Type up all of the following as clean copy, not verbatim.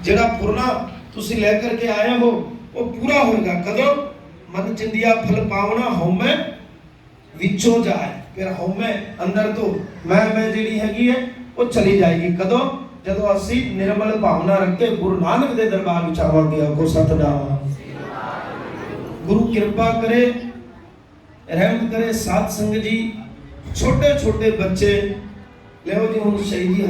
ਜਿਹੜਾ ਫੁਰਨਾ ਤੁਸੀਂ ਲੈ ਕਰਕੇ ਆਏ ਹੋ ਉਹ ਪੂਰਾ ਹੋਏਗਾ। ਕਦੋਂ? ਮਨ ਚਿੰਦਿਆ ਫਲ ਪਾਵਣਾ ਹਉਮੈ ਵਿੱਚੋਂ ਜਾਏ। ਫਿਰ ਹਉਮੈ ਅੰਦਰ ਤੋਂ ਮੈਂ ਜਿਹੜੀ ਹੈਗੀ ਹੈ ਉਹ ਚਲੀ ਜਾਏਗੀ। ਕਦੋਂ? ਜਦੋਂ ਅਸੀਂ ਨਿਰਮਲ ਭਾਵਨਾ ਰੱਖ ਕੇ ਗੁਰੂ ਨਾਨਕ ਦੇ ਦਰਬਾਰ ਵਿੱਚ ਆਵਾਂਗੇ। ਆਖੋ ਸਤਿਨਾਮ। ਗੁਰੂ ਕਿਰਪਾ ਕਰੇ, ਰਹਿਮਤ ਕਰੇ। ਸਾਧ ਸੰਗਤ ਜੀ, ਛੋਟੇ ਛੋਟੇ ਬੱਚੇ ਲਿਓ ਜੀ। ਹੁਣ ਸ਼ਹੀਦੀ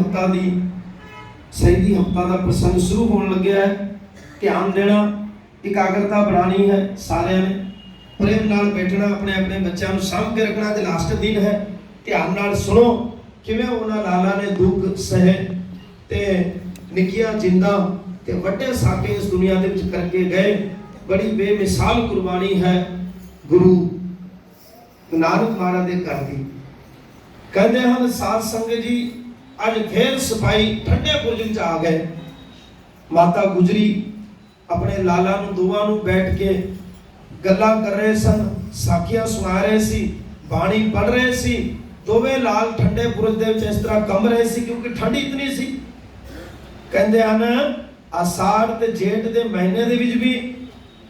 ਹਫਤਾ ਦਾ ਪ੍ਰਸੰਗ ਸ਼ੁਰੂ ਹੋਣ ਲੱਗਿਆ ਹੈ। ਧਿਆਨ ਦੇਣਾ, ਇਕਾਗਰਤਾ ਬਣਾਣੀ ਹੈ ਸਾਰਿਆਂ ਨੇ। ਪ੍ਰੇਮ ਨਾਲ ਬੈਠਣਾ, ਆਪਣੇ ਆਪਣੇ ਬੱਚਿਆਂ ਨੂੰ ਸਾਂਭ ਕੇ ਰੱਖਣਾ। ਤੇ ਲਾਸਟ ਦਿਨ ਹੈ, ਧਿਆਨ ਨਾਲ ਸੁਣੋ ਕਿਵੇਂ ਉਹਨਾਂ ਲਾਲਾ ਨੇ ਦੁੱਖ ਸਹੇ ਤੇ ਨਿੱਕੀਆਂ ਜਿੰਦਾਂ ਤੇ ਵੱਡੇ ਸਾਕੇ ਇਸ ਦੁਨੀਆ ਦੇ ਵਿੱਚ ਕਰਕੇ ਗਏ। ਬੜੀ ਬੇਮਿਸਾਲ ਕੁਰਬਾਨੀ ਹੈ ਗੁਰੂ ਨਾਨਕ ਮਹਾਰਾਜ ਦੇ ਘਰ ਦੀ। ਕਹਿੰਦੇ ਹਨ ਸਾਧ ਸੰਗਤ ਜੀ, ਅੱਜ ਫੇਰ ਸਿਪਾਹੀ ਠੰਡੇ ਬੁਰਜ ਵਿੱਚ ਆ ਗਏ। ਮਾਤਾ ਗੁਜਰੀ ਆਪਣੇ ਲਾਲਾ ਨੂੰ ਦੋਵਾਂ ਨੂੰ ਬੈਠ ਕੇ ਗੱਲਾਂ ਕਰ ਰਹੇ ਸਨ, ਸਾਖੀਆਂ ਸੁਣਾ ਰਹੇ ਸੀ, ਬਾਣੀ ਪੜ੍ਹ ਰਹੇ ਸੀ। ਦੋਵੇਂ ਲਾਲ ਠੰਡੇ ਬੁਰਜ ਦੇ ਵਿੱਚ ਇਸ ਤਰ੍ਹਾਂ ਕੰਬ ਰਹੇ ਸੀ ਕਿਉਂਕਿ ਠੰਡ ਇਤਨੀ ਸੀ। ਕਹਿੰਦੇ ਹਨ ਆਸਾੜ ਤੇ ਜੇਠ ਦੇ ਮਹੀਨੇ ਦੇ ਵਿੱਚ ਵੀ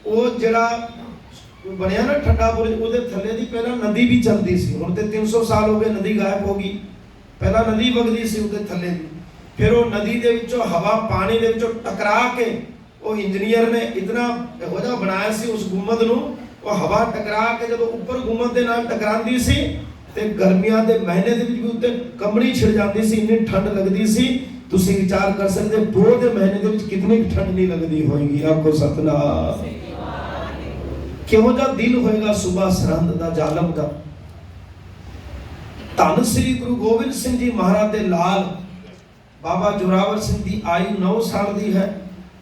ਉਹ ਜਿਹੜਾ ਬਣਿਆ ਨਾ ਠੰਡਾ ਬੁਰਜ, ਉਹਦੇ ਥੱਲੇ ਦੀ ਪਹਿਲਾਂ ਨਦੀ ਵੀ ਚੱਲਦੀ ਸੀ। ਹੁਣ ਤੇ 300 ਸਾਲ ਹੋ ਗਏ, ਨਦੀ ਗਾਇਬ ਹੋ ਗਈ। ਪਹਿਲਾਂ ਨਦੀ ਵਗਦੀ ਸੀ ਉਹਦੇ ਥੱਲੇ ਦੀ। ਫਿਰ ਉਹ ਨਦੀ ਦੇ ਵਿੱਚੋਂ ਹਵਾ ਪਾਣੀ ਦੇ ਵਿੱਚੋਂ ਟਕਰਾ ਕੇ ਉਹ ਇੰਜੀਨੀਅਰ ਨੇ ਇਤਨਾ ਇਹੋ ਜਿਹਾ ਬਣਾਇਆ ਸੀ ਉਸ ਗੁੰਮਦ ਨੂੰ। ਉਹ ਹਵਾ ਟਕਰਾ ਕੇ ਜਦੋਂ ਉੱਪਰ ਗੁੰਮਦ ਦੇ ਨਾਲ ਟਕਰਾਂਦੀ ਸੀ ਤੇ ਗਰਮੀਆਂ ਦੇ ਮਹੀਨੇ ਦੇ ਵਿੱਚ ਵੀ ਉੱਤੇ ਕੰਬਣੀ ਛਿੜ ਜਾਂਦੀ ਸੀ, ਇੰਨੀ ਠੰਡ ਲੱਗਦੀ ਸੀ। ਤੁਸੀਂ ਵਿਚਾਰ ਕਰ ਸਕਦੇ ਪੋਹ ਦੇ ਮਹੀਨੇ ਦੇ ਵਿੱਚ ਕਿੰਨੀ ਠੰਡ ਨਹੀਂ ਲੱਗਦੀ ਹੋਏਗੀ। ਆਖੋ ਸਤਨਾਮ। ਕਿਹੋ ਜਿਹਾ ਦਿਲ ਹੋਏਗਾ ਸੁਬਾ ਸਰਹੰਦ ਦਾ, ਜ਼ਾਲਮ ਦਾ। ਧੰਨ ਸ੍ਰੀ ਗੁਰੂ ਗੋਬਿੰਦ ਸਿੰਘ ਜੀ ਮਹਾਰਾਜ ਦੇ ਲਾਲ ਬਾਬਾ ਜੋਰਾਵਰ ਸਿੰਘ ਦੀ ਆਯੂ 9 ਸਾਲ ਦੀ ਹੈ।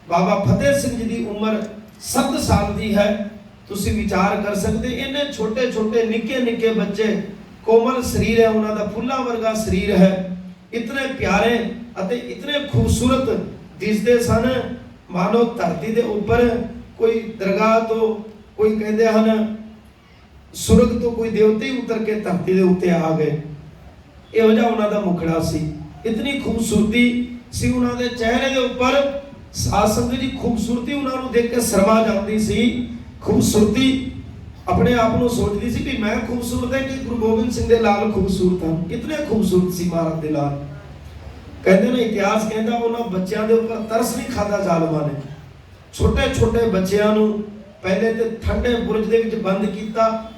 ਬਾਬਾ ਫਤਿਹ ਸਿੰਘ ਜੀ ਦੀ ਉਮਰ 7 ਸਾਲ ਦੀ ਹੈ। ਤੁਸੀਂ ਵਿਚਾਰ ਕਰ ਸਕਦੇ ਇੰਨੇ ਛੋਟੇ ਛੋਟੇ ਨਿੱਕੇ ਨਿੱਕੇ ਬੱਚੇ, ਕੋਮਲ ਸਰੀਰ ਹੈ ਉਹਨਾਂ ਦਾ, ਫੁੱਲਾਂ ਵਰਗਾ ਸਰੀਰ ਹੈ। ਇਤਨੇ ਪਿਆਰੇ ਅਤੇ ਇਤਨੇ ਖੂਬਸੂਰਤ ਦਿਸਦੇ ਸਨ, ਮਾਨੋ ਧਰਤੀ ਦੇ ਉੱਪਰ ਕੋਈ ਦਰਗਾਹ ਤੋਂ, ਕੋਈ ਕਹਿੰਦੇ ਹਨ ਸੁਰਗ ਤੋਂ ਕੋਈ ਦੇਵਤੇ ਉਤਰ ਕੇ ਧਰਤੀ ਦੇ ਉੱਤੇ ਆ ਗਏ। ਇਹੋ ਜਿਹਾ ਉਹਨਾਂ ਦਾ ਮੁਖੜਾ ਸੀ। ਇਤਨੀ ਖੂਬਸੂਰਤੀ ਸੀ ਉਹਨਾਂ ਦੇ ਚਿਹਰੇ ਦੇ ਉੱਪਰ। ਸਾਧ ਸੰਗਤ ਜੀ, ਖੂਬਸੂਰਤੀ ਉਹਨਾਂ ਨੂੰ ਦੇਖ ਕੇ ਸ਼ਰਮਾ ਜਾਂਦੀ ਸੀ। ਖੂਬਸੂਰਤੀ ਆਪਣੇ ਆਪ ਨੂੰ ਸੋਚਦੀ ਸੀ ਵੀ ਮੈਂ ਖੂਬਸੂਰਤ ਹਾਂ ਕਿ ਗੁਰੂ ਗੋਬਿੰਦ ਸਿੰਘ ਦੇ ਲਾਲ ਖੂਬਸੂਰਤ ਹਨ। ਕਿਤਨੇ ਖੂਬਸੂਰਤ ਸੀ ਮਹਾਰਾਜ ਦੇ ਲਾਲ। ਕਹਿੰਦੇ ਨੇ ਇਤਿਹਾਸ ਕਹਿੰਦਾ ਉਹਨਾਂ ਬੱਚਿਆਂ ਦੇ ਉੱਪਰ ਤਰਸ ਨਹੀਂ ਖਾਦਾ ਜ਼ਾਲਮਾਂ ਨੇ। ਛੋਟੇ ਛੋਟੇ ਬੱਚਿਆਂ ਨੂੰ ਪਹਿਲੇ ਤੇ ਠੰਡੇ ਬੁਰਜ ਦੇ ਵਿੱਚ ਬੰਦ ਕੀਤਾ।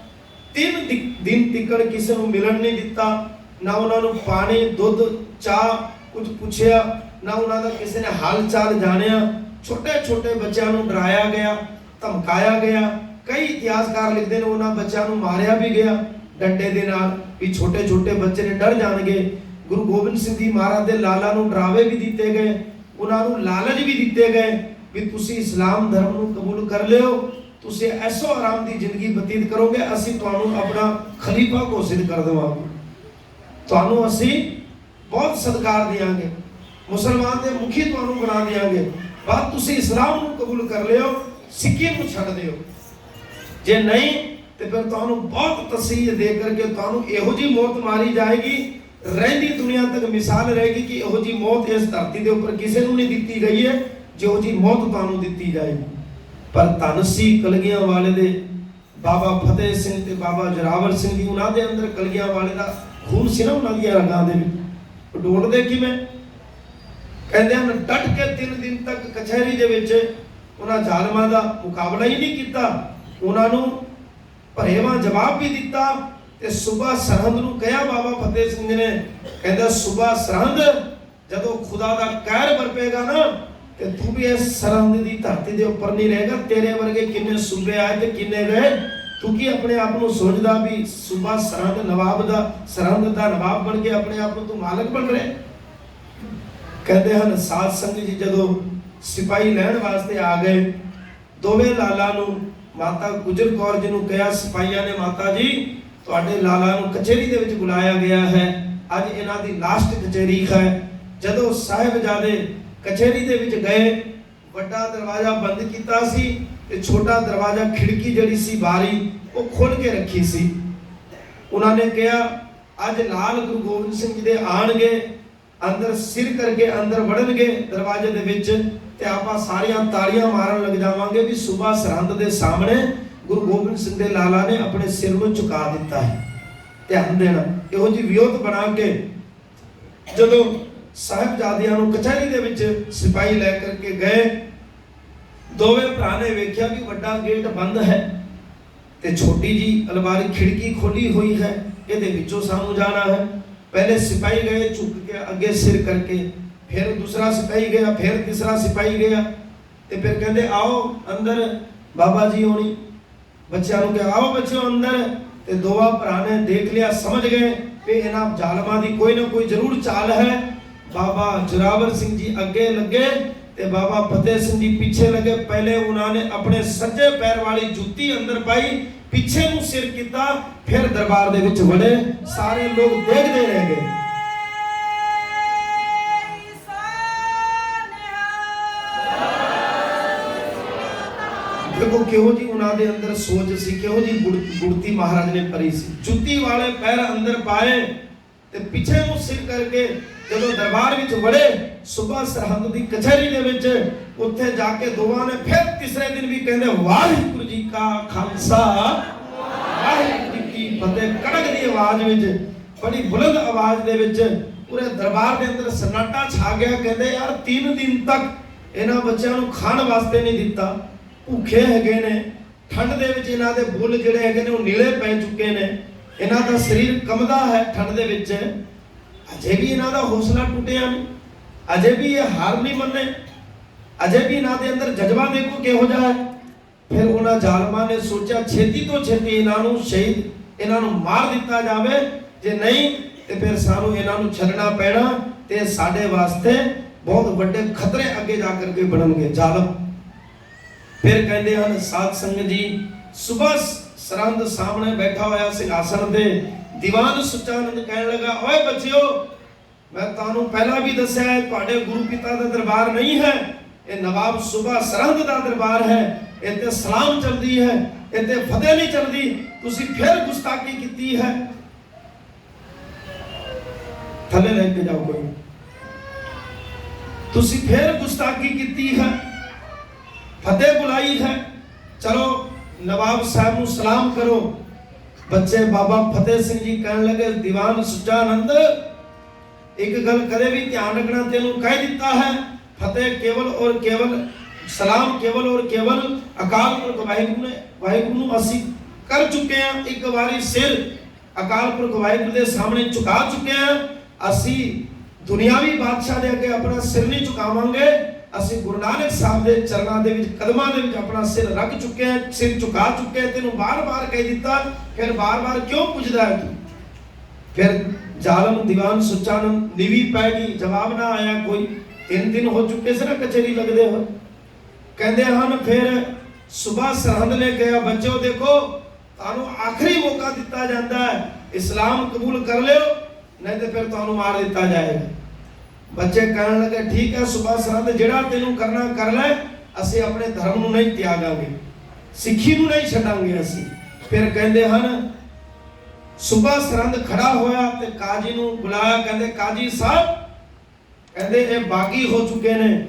3 ਦਿਨ ਤੱਕ ਕਿਸੇ ਨੂੰ ਮਿਲਣ ਨਹੀਂ ਦਿੱਤਾ। ਨਾ ਉਹਨਾਂ ਨੂੰ ਪਾਣੀ, ਦੁੱਧ, ਚਾਹ ਕੁਝ ਪੁੱਛਿਆ, ਨਾ ਉਹਨਾਂ ਦਾ ਕਿਸੇ ਨੇ ਹਾਲ ਚਾਲ ਜਾਣਿਆ। ਛੋਟੇ ਛੋਟੇ ਬੱਚਿਆਂ ਨੂੰ ਡਰਾਇਆ ਗਿਆ, ਧਮਕਾਇਆ ਗਿਆ। ਕਈ ਇਤਿਹਾਸਕਾਰ ਲਿਖਦੇ ਨੇ ਉਹਨਾਂ ਬੱਚਿਆਂ ਨੂੰ ਮਾਰਿਆ ਵੀ ਗਿਆ ਡੰਡੇ ਦੇ ਨਾਲ, ਵੀ ਛੋਟੇ ਛੋਟੇ ਬੱਚੇ ਨੇ ਡਰ ਜਾਣਗੇ। ਗੁਰੂ ਗੋਬਿੰਦ ਸਿੰਘ ਜੀ ਮਹਾਰਾਜ ਦੇ ਲਾਲਾ ਨੂੰ ਡਰਾਵੇ ਵੀ ਦਿੱਤੇ ਗਏ, ਉਹਨਾਂ ਨੂੰ ਲਾਲਚ ਵੀ ਦਿੱਤੇ ਗਏ ਵੀ ਤੁਸੀਂ ਇਸਲਾਮ ਧਰਮ ਨੂੰ ਕਬੂਲ ਕਰ ਲਿਓ, ਤੁਸੀਂ ਐਸੋ ਆਰਾਮ ਦੀ ਜ਼ਿੰਦਗੀ ਬਤੀਤ ਕਰੋਗੇ, ਅਸੀਂ ਤੁਹਾਨੂੰ ਆਪਣਾ ਖਲੀਫਾ ਘੋਸ਼ਿਤ ਕਰ ਦੇਵਾਂਗੇ, ਤੁਹਾਨੂੰ ਅਸੀਂ ਬਹੁਤ ਸਤਿਕਾਰ ਦੇਵਾਂਗੇ, ਮੁਸਲਮਾਨ ਦੇ ਮੁਖੀ ਤੁਹਾਨੂੰ ਬਣਾ ਦੇਵਾਂਗੇ, ਬਸ ਤੁਸੀਂ ਇਸਲਾਮ ਨੂੰ ਕਬੂਲ ਕਰ ਲਿਓ, ਸਿੱਖੀ ਨੂੰ ਛੱਡ ਦਿਓ। ਜੇ ਨਹੀਂ ਤੇ ਫਿਰ ਤੁਹਾਨੂੰ ਬਹੁਤ ਤਸੀਹ ਦੇ ਕਰਕੇ ਤੁਹਾਨੂੰ ਇਹੋ ਜਿਹੀ ਮੌਤ ਮਾਰੀ ਜਾਏਗੀ, ਰਹਿੰਦੀ ਦੁਨੀਆ ਤੱਕ ਮਿਸਾਲ ਰਹੇਗੀ ਕਿ ਇਹੋ ਜਿਹੀ ਮੌਤ ਇਸ ਧਰਤੀ ਦੇ ਉੱਪਰ ਕਿਸੇ ਨੂੰ ਨਹੀਂ ਦਿੱਤੀ ਗਈ ਹੈ ਜਿਹੋ ਜਿਹੀ ਮੌਤ ਤੁਹਾਨੂੰ ਦਿੱਤੀ ਜਾਏਗੀ। ਪਰ ਧੰਨ ਸੀ ਕਲਗੀਆਂ ਵਾਲੇ ਦੇ ਬਾਬਾ ਫਤਿਹ ਸਿੰਘ ਤੇ ਬਾਬਾ ਜੋਰਾਵਰ ਸਿੰਘ ਜੀ, ਉਹਨਾਂ ਦੇ ਅੰਦਰ ਕਲਗੀਆਂ ਵਾਲੇ ਦਾ ਖੂਨ ਸੀ ਨਾ ਉਹਨਾਂ ਦੀਆਂ ਰਗਾਂ ਦੇ ਵਿੱਚ। ਡੋਲਦੇ ਕਿਵੇਂ? ਕਹਿੰਦੇ ਹਨ ਡਟ ਕੇ 3 ਦਿਨ ਤੱਕ ਕਚਹਿਰੀ ਦੇ ਵਿੱਚ ਉਹਨਾਂ ਜ਼ਾਲਮਾਂ ਦਾ ਮੁਕਾਬਲਾ ਹੀ ਨਹੀਂ ਕੀਤਾ, ਉਹਨਾਂ ਨੂੰ ਭਰੇਵਾਂ ਜਵਾਬ ਵੀ ਦਿੱਤਾ। ਤੇ ਸੂਬਾ ਸਰਹੰਦ ਨੂੰ ਕਿਹਾ ਬਾਬਾ ਫਤਿਹ ਸਿੰਘ ਨੇ, ਕਹਿੰਦਾ ਸੂਬਾ ਸਰਹੰਦ ਜਦੋਂ ਖੁਦਾ ਦਾ ਕਹਿਰ ਵਰਪੇਗਾ ਨਾ ਤੇ ਤੂੰ ਵੀ ਇਸ ਸਰਹੰਦ ਦੀ ਧਰਤੀ ਦੇ ਉੱਪਰ ਨਹੀਂ ਰਹੇਗਾ। ਤੇਰੇ ਵਰਗੇ ਕਿੰਨੇ ਸੂਬੇ ਆਏ ਤੇ ਕਿੰਨੇ ਗਏ, ਤੂੰ ਕੀ ਆਪਣੇ ਆਪ ਨੂੰ ਸੋਚਦਾ ਵੀ ਸੂਬਾ ਸਰਹੰਦ ਨਵਾਬ ਦਾ, ਸਰਹੰਦ ਦਾ ਨਵਾਬ ਬਣ ਕੇ ਆਪਣੇ ਆਪ ਨੂੰ ਤੂੰ ਮਾਲਕ ਬਣ ਰਿਹਾ? ਕਹਿੰਦੇ ਹਨ ਸਾਧ ਸੰਗਤ ਜੀ ਜਦੋਂ ਸਿਪਾਹੀ ਲੈਣ ਵਾਸਤੇ ਆ ਗਏ, ਦੋਵੇਂ ਲਾਲਾ ਨੂੰ ਮਾਤਾ ਗੁਜਰ ਕੌਰ ਜੀ ਨੂੰ ਕਿਹਾ, ਸਿਪਾਹੀਆਂ ਨੇ ਮਾਤਾ ਜੀ ਤੁਹਾਡੇ ਲਾਲਾ ਨੂੰ ਕਚਹਿਰੀ ਦੇ ਵਿੱਚ ਬੁਲਾਇਆ ਗਿਆ ਹੈ, ਅੱਜ ਇਹਨਾਂ ਦੀ ਲਾਸਟ ਕਚਹਿਰੀ ਹੈ। ਜਦੋਂ ਸਾਹਿਬਜ਼ਾਦੇ ਕਚਹਿਰੀ ਦੇ ਵਿੱਚ ਗਏ, ਵੱਡਾ ਦਰਵਾਜ਼ਾ ਬੰਦ ਕੀਤਾ ਸੀ ਤੇ ਛੋਟਾ ਦਰਵਾਜ਼ਾ, ਖਿੜਕੀ ਜਿਹੜੀ ਸੀ ਬਾਰੀ, ਉਹ ਖੋਲ ਕੇ ਰੱਖੀ ਸੀ। ਉਹਨਾਂ ਨੇ ਕਿਹਾ ਅੱਜ ਲਾਲ ਗੁਰੂ ਗੋਬਿੰਦ ਸਿੰਘ ਜੀ ਦੇ ਆਣਗੇ, ਅੰਦਰ ਸਿਰ ਕਰਕੇ ਅੰਦਰ ਵੜਨਗੇ ਦਰਵਾਜ਼ੇ ਦੇ ਵਿੱਚ ਤੇ ਆਪਾਂ ਸਾਰੀਆਂ ਤਾੜੀਆਂ ਮਾਰਨ ਲੱਗ ਜਾਵਾਂਗੇ ਵੀ ਸੂਬਾ ਸਰਹੰਦ ਦੇ ਸਾਹਮਣੇ ਗੁਰੂ ਗੋਬਿੰਦ ਸਿੰਘ ਦੇ ਲਾਲਾ ਨੇ ਆਪਣੇ ਸਿਰ ਨੂੰ ਝੁਕਾ ਦਿੱਤਾ ਹੈ। ਧਿਆਨ ਦੇਣਾ, ਇਹੋ ਜਿਹੀ ਵਿਉਂਤ ਬਣਾ ਕੇ ਜਦੋਂ ਸਾਹਿਬਜ਼ਾਦਿਆਂ ਨੂੰ ਕਚਹਿਰੀ ਦੇ ਵਿੱਚ ਸਿਪਾਹੀ ਲੈ ਕਰਕੇ ਗਏ, ਦੋਵੇਂ ਭਰਾ ਨੇ ਵੇਖਿਆ ਕਿ ਵੱਡਾ ਗੇਟ ਬੰਦ ਹੈ ਤੇ ਛੋਟੀ ਜੀ ਅਲਮਾਰੀ ਖਿੜਕੀ ਖੋਲੀ ਹੋਈ ਹੈ, ਇਹਦੇ ਵਿੱਚੋਂ ਸਾਨੂੰ ਜਾਣਾ ਹੈ। ਪਹਿਲੇ ਸਿਪਾਹੀ ਗਏ ਝੁਕ ਕੇ ਅੱਗੇ ਸਿਰ ਕਰਕੇ, ਫਿਰ ਦੂਸਰਾ ਸਿਪਾਹੀ ਗਿਆ, ਫਿਰ ਤੀਸਰਾ ਸਿਪਾਹੀ ਗਿਆ ਤੇ ਫਿਰ ਕਹਿੰਦੇ ਆਓ ਅੰਦਰ ਬਾਬਾ ਜੀ ਹੋਣੀ। ਬੱਚਿਆਂ ਨੂੰ ਕਿਹਾ ਆਓ ਬੱਚਿਓ ਅੰਦਰ, ਤੇ ਦੋਵਾਂ ਭਰਾ ਨੇ ਦੇਖ ਲਿਆ, ਸਮਝ ਗਏ ਕਿ ਇਹਨਾਂ ਜ਼ਾਲਮਾਂ ਦੀ ਕੋਈ ਨਾ ਕੋਈ ਜ਼ਰੂਰ ਚਾਲ ਹੈ। ਬਾਬਾ ਜ਼ੋਰਾਵਰ ਸਿੰਘ ਜੀ ਅੱਗੇ ਲੱਗੇ ਤੇ ਬਾਬਾ ਫਤਿਹ ਸਿੰਘ ਜੀ ਪਿੱਛੇ ਲੱਗੇ। ਪਹਿਲੇ ਉਹਨਾਂ ਨੇ ਆਪਣੇ ਸੱਜੇ ਪੈਰ ਵਾਲੀ ਜੁੱਤੀ ਅੰਦਰ ਪਾਈ, ਪਿੱਛੇ ਨੂੰ ਸਿਰ ਕੀਤਾ, ਫਿਰ ਦਰਬਾਰ ਦੇ ਵਿੱਚ ਵੜੇ। ਸਾਰੇ ਲੋਕ ਦੇਖਦੇ ਰਹਿ ਗਏ। देखो ਕਿਹੋ ਜੀ ਉਹਨਾਂ ਦੇ ਅੰਦਰ ਸੋਚ ਸੀ, ਕਿਹੋ ਜੀ ਗੁੜਤੀ ਮਹਾਰਾਜ ਨੇ ਭਰੀ ਸੀ। ਜੁੱਤੀ ਵਾਲੇ ਪੈਰ ਅੰਦਰ ਪਾਏ ਤੇ ਪਿੱਛੇ ਨੂੰ ਸਿਰ ਕਰਕੇ ਜਦੋਂ ਦਰਬਾਰ ਵਿੱਚ ਵੜੇ ਸੂਬਾ ਸਰਹੰਦ ਦੀ ਕਚਹਿਰੀ ਦੇ ਵਿੱਚ, ਉੱਥੇ ਜਾ ਕੇ ਦੋਵਾਂ ਨੇ ਫਿਰ ਤੀਸਰੇ ਦਿਨ ਵੀ ਕਹਿੰਦੇ ਵਾਹਿਗੁਰੂ ਜੀ ਕਾ ਖਾਲਸਾ ਵਾਹਿਗੁਰੂ ਜੀ ਕੀ ਫਤਿਹ। ਕੜਕ ਦੀ ਆਵਾਜ਼ ਵਿੱਚ, ਬੜੀ ਬੁਲੰਦ ਆਵਾਜ਼ ਦੇ ਵਿੱਚ ਪੂਰੇ ਦਰਬਾਰ ਦੇ ਅੰਦਰ ਸਨਾਟਾ ਛਾ ਗਿਆ। ਕਹਿੰਦੇ ਯਾਰ 3 ਦਿਨ ਤੱਕ ਇਹਨਾਂ ਬੱਚਿਆਂ ਨੂੰ ਖਾਣ ਵਾਸਤੇ ਨਹੀਂ ਦਿੱਤਾ, ਭੁੱਖੇ ਹੈਗੇ ਨੇ, ਠੰਡ ਦੇ ਵਿੱਚ ਇਹਨਾਂ ਦੇ ਬੁੱਲ ਜਿਹੜੇ ਹੈਗੇ ਨੇ ਉਹ ਨੀਲੇ ਪੈ ਚੁੱਕੇ ਨੇ, ਇਹਨਾਂ ਦਾ ਸਰੀਰ ਕੰਬਦਾ ਹੈ ਠੰਡ ਦੇ ਵਿੱਚ। ਅਜੇ ਵੀ ਇਹਨਾਂ ਦਾ ਹੌਸਲਾ ਟੁੱਟਿਆ ਨਹੀਂ, ਅਜੇ ਵੀ ਇਹ ਹਾਰ ਨਹੀਂ ਮੰਨੇ, ਅਜੇ ਵੀ ਇਹਨਾਂ ਦੇ ਅੰਦਰ ਜਜ਼ਬਾ ਦੇਖੋ ਕਿਹੋ ਜਿਹਾ ਹੈ। ਫਿਰ ਉਹਨਾਂ ਜ਼ਾਲਮਾਂ ਨੇ ਸੋਚਿਆ ਛੇਤੀ ਤੋਂ ਛੇਤੀ ਇਹਨਾਂ ਨੂੰ ਸ਼ਹੀਦ, ਇਹਨਾਂ ਨੂੰ ਮਾਰ ਦਿੱਤਾ ਜਾਵੇ, ਜੇ ਨਹੀਂ ਤੇ ਫਿਰ ਸਾਨੂੰ ਇਹਨਾਂ ਨੂੰ ਛੱਡਣਾ ਪੈਣਾ ਤੇ ਸਾਡੇ ਵਾਸਤੇ ਬਹੁਤ ਵੱਡੇ ਖਤਰੇ ਅੱਗੇ ਜਾ ਕਰਕੇ ਬਣਨਗੇ ਜ਼ਾਲਮ। ਫਿਰ ਕਹਿੰਦੇ ਹਨ ਸਾਧ ਸੰਗਤ ਜੀ, ਸੁਬਾ ਸਰਹੰਦ ਸਾਹਮਣੇ ਬੈਠਾ ਹੋਇਆ ਸਿੰਘਾਸਣ ਤੇ ਦੀਵਾਨ ਸੁਚਾਨੰਦ ਕਹਿਣ ਲੱਗਾ, ਓਏ ਬੱਚਿਓ ਮੈਂ ਤੁਹਾਨੂੰ ਪਹਿਲਾਂ ਵੀ ਦੱਸਿਆ ਹੈ ਤੁਹਾਡੇ ਗੁਰੂ ਪਿਤਾ ਦਾ ਦਰਬਾਰ ਨਹੀਂ ਹੈ, ਇਹ ਨਵਾਬ ਸੂਬਾ ਸਰਹੰਦ ਦਾ ਦਰਬਾਰ ਹੈ। ਇੱਥੇ ਸਲਾਮ ਚੱਲਦੀ ਹੈ, ਇੱਥੇ ਫਤਿਹ ਨਹੀਂ ਚੱਲਦੀ। ਤੁਸੀਂ ਫਿਰ ਗੁਸਤਾਖੀ ਕੀਤੀ ਹੈ। ਥੱਲੇ ਲੈ ਕੇ ਜਾਓ ਕੋਈ। ਤੁਸੀਂ ਫਿਰ ਗੁਸਤਾਖੀ ਕੀਤੀ ਹੈ, ਫਤਿਹ ਬੁਲਾਈ ਹੈ, ਚਲੋ ਨਵਾਬ ਸਾਹਿਬ ਨੂੰ ਸਲਾਮ ਕਰੋ। ਬੱਚੇ ਬਾਬਾ ਫਤਿਹ ਸਿੰਘ ਜੀ ਕਹਿਣ ਲੱਗੇ, ਦੀਵਾਨ ਸੁਚਾਨੰਦ ਇੱਕ ਗੱਲ ਕਦੇ ਵੀ ਧਿਆਨ ਰੱਖਣਾ, ਤੈਨੂੰ ਕਹਿ ਦਿੱਤਾ ਹੈ ਫਤਿਹ ਕੇਵਲ ਔਰ ਕੇਵਲ, ਸਲਾਮ ਕੇਵਲ ਔਰ ਕੇਵਲ ਅਕਾਲ ਪੁਰਖ ਵਾਹਿਗੁਰੂ ਨੂੰ ਅਸੀਂ ਕਰ ਚੁੱਕੇ ਹਾਂ। ਇੱਕ ਵਾਰੀ ਸਿਰ ਅਕਾਲ ਪੁਰਖ ਵਾਹਿਗੁਰੂ ਦੇ ਸਾਹਮਣੇ ਝੁਕਾ ਚੁੱਕੇ ਹਾਂ। ਅਸੀਂ ਦੁਨਿਆਵੀ ਬਾਦਸ਼ਾਹ ਦੇ ਅੱਗੇ ਆਪਣਾ ਸਿਰ ਨਹੀਂ ਝੁਕਾਵਾਂਗੇ। ਅਸੀਂ ਗੁਰੂ ਨਾਨਕ ਸਾਹਿਬ ਦੇ ਚਰਨਾਂ ਦੇ ਵਿੱਚ, ਕਦਮਾਂ ਦੇ ਵਿੱਚ ਆਪਣਾ ਸਿਰ ਰੱਖ ਚੁੱਕੇ ਹਾਂ, ਸਿਰ ਝੁਕਾ ਚੁੱਕੇ ਹਾਂ। ਤੈਨੂੰ ਬਾਰ-ਬਾਰ ਕਹਿ ਦਿੱਤਾ, ਫਿਰ ਬਾਰ-ਬਾਰ ਕਿਉਂ ਪੁੱਛਦਾ ਹੈ ਤੂੰ? ਫਿਰ ਜ਼ਾਲਮ ਦੀਵਾਨ ਸੁਚਾਨੰਦ ਨਿਵੀ ਪੈ ਗਈ, ਜਵਾਬ ਨਾ ਆਇਆ ਕੋਈ। 3 ਦਿਨ ਹੋ ਚੁੱਕੇ ਸੀ ਨਾ ਕਚਹਿਰੀ ਲੱਗਦੇ ਹੋ। ਕਹਿੰਦੇ ਹਨ ਫਿਰ ਸੁਬਾ ਸਰਹੰਦ ਨੇ ਕਿਹਾ, ਬੱਚਿਓ ਦੇਖੋ ਤੁਹਾਨੂੰ ਆਖਰੀ ਮੌਕਾ ਦਿੱਤਾ ਜਾਂਦਾ ਹੈ, ਇਸਲਾਮ ਕਬੂਲ ਕਰ ਲਿਓ ਨਹੀਂ ਤੇ ਫਿਰ ਤੁਹਾਨੂੰ ਮਾਰ ਦਿੱਤਾ ਜਾਏਗਾ। ਬੱਚੇ ਕਹਿਣ ਲੱਗੇ ਠੀਕ ਹੈ ਸੁਬਾ ਸਰਹੰਦ, ਜਿਹੜਾ ਤੈਨੂੰ ਕਰਨਾ ਕਰ ਲੈ, ਅਸੀਂ ਆਪਣੇ ਧਰਮ ਨੂੰ ਨਹੀਂ ਤਿਆਗਾਂਗੇ, ਸਿੱਖੀ ਨੂੰ ਨਹੀਂ ਛੱਡਾਂਗੇ ਅਸੀਂ। ਫਿਰ ਕਹਿੰਦੇ ਹਨ ਸੁਬਾ ਸਰਹੰਦ ਖੜਾ ਹੋਇਆ ਤੇ ਕਾਜੀ ਨੂੰ ਬੁਲਾਇਆ। ਕਹਿੰਦੇ ਕਾਜੀ ਸਾਹਿਬ, ਕਹਿੰਦੇ ਇਹ ਬਾਗੀ ਹੋ ਚੁੱਕੇ ਨੇ,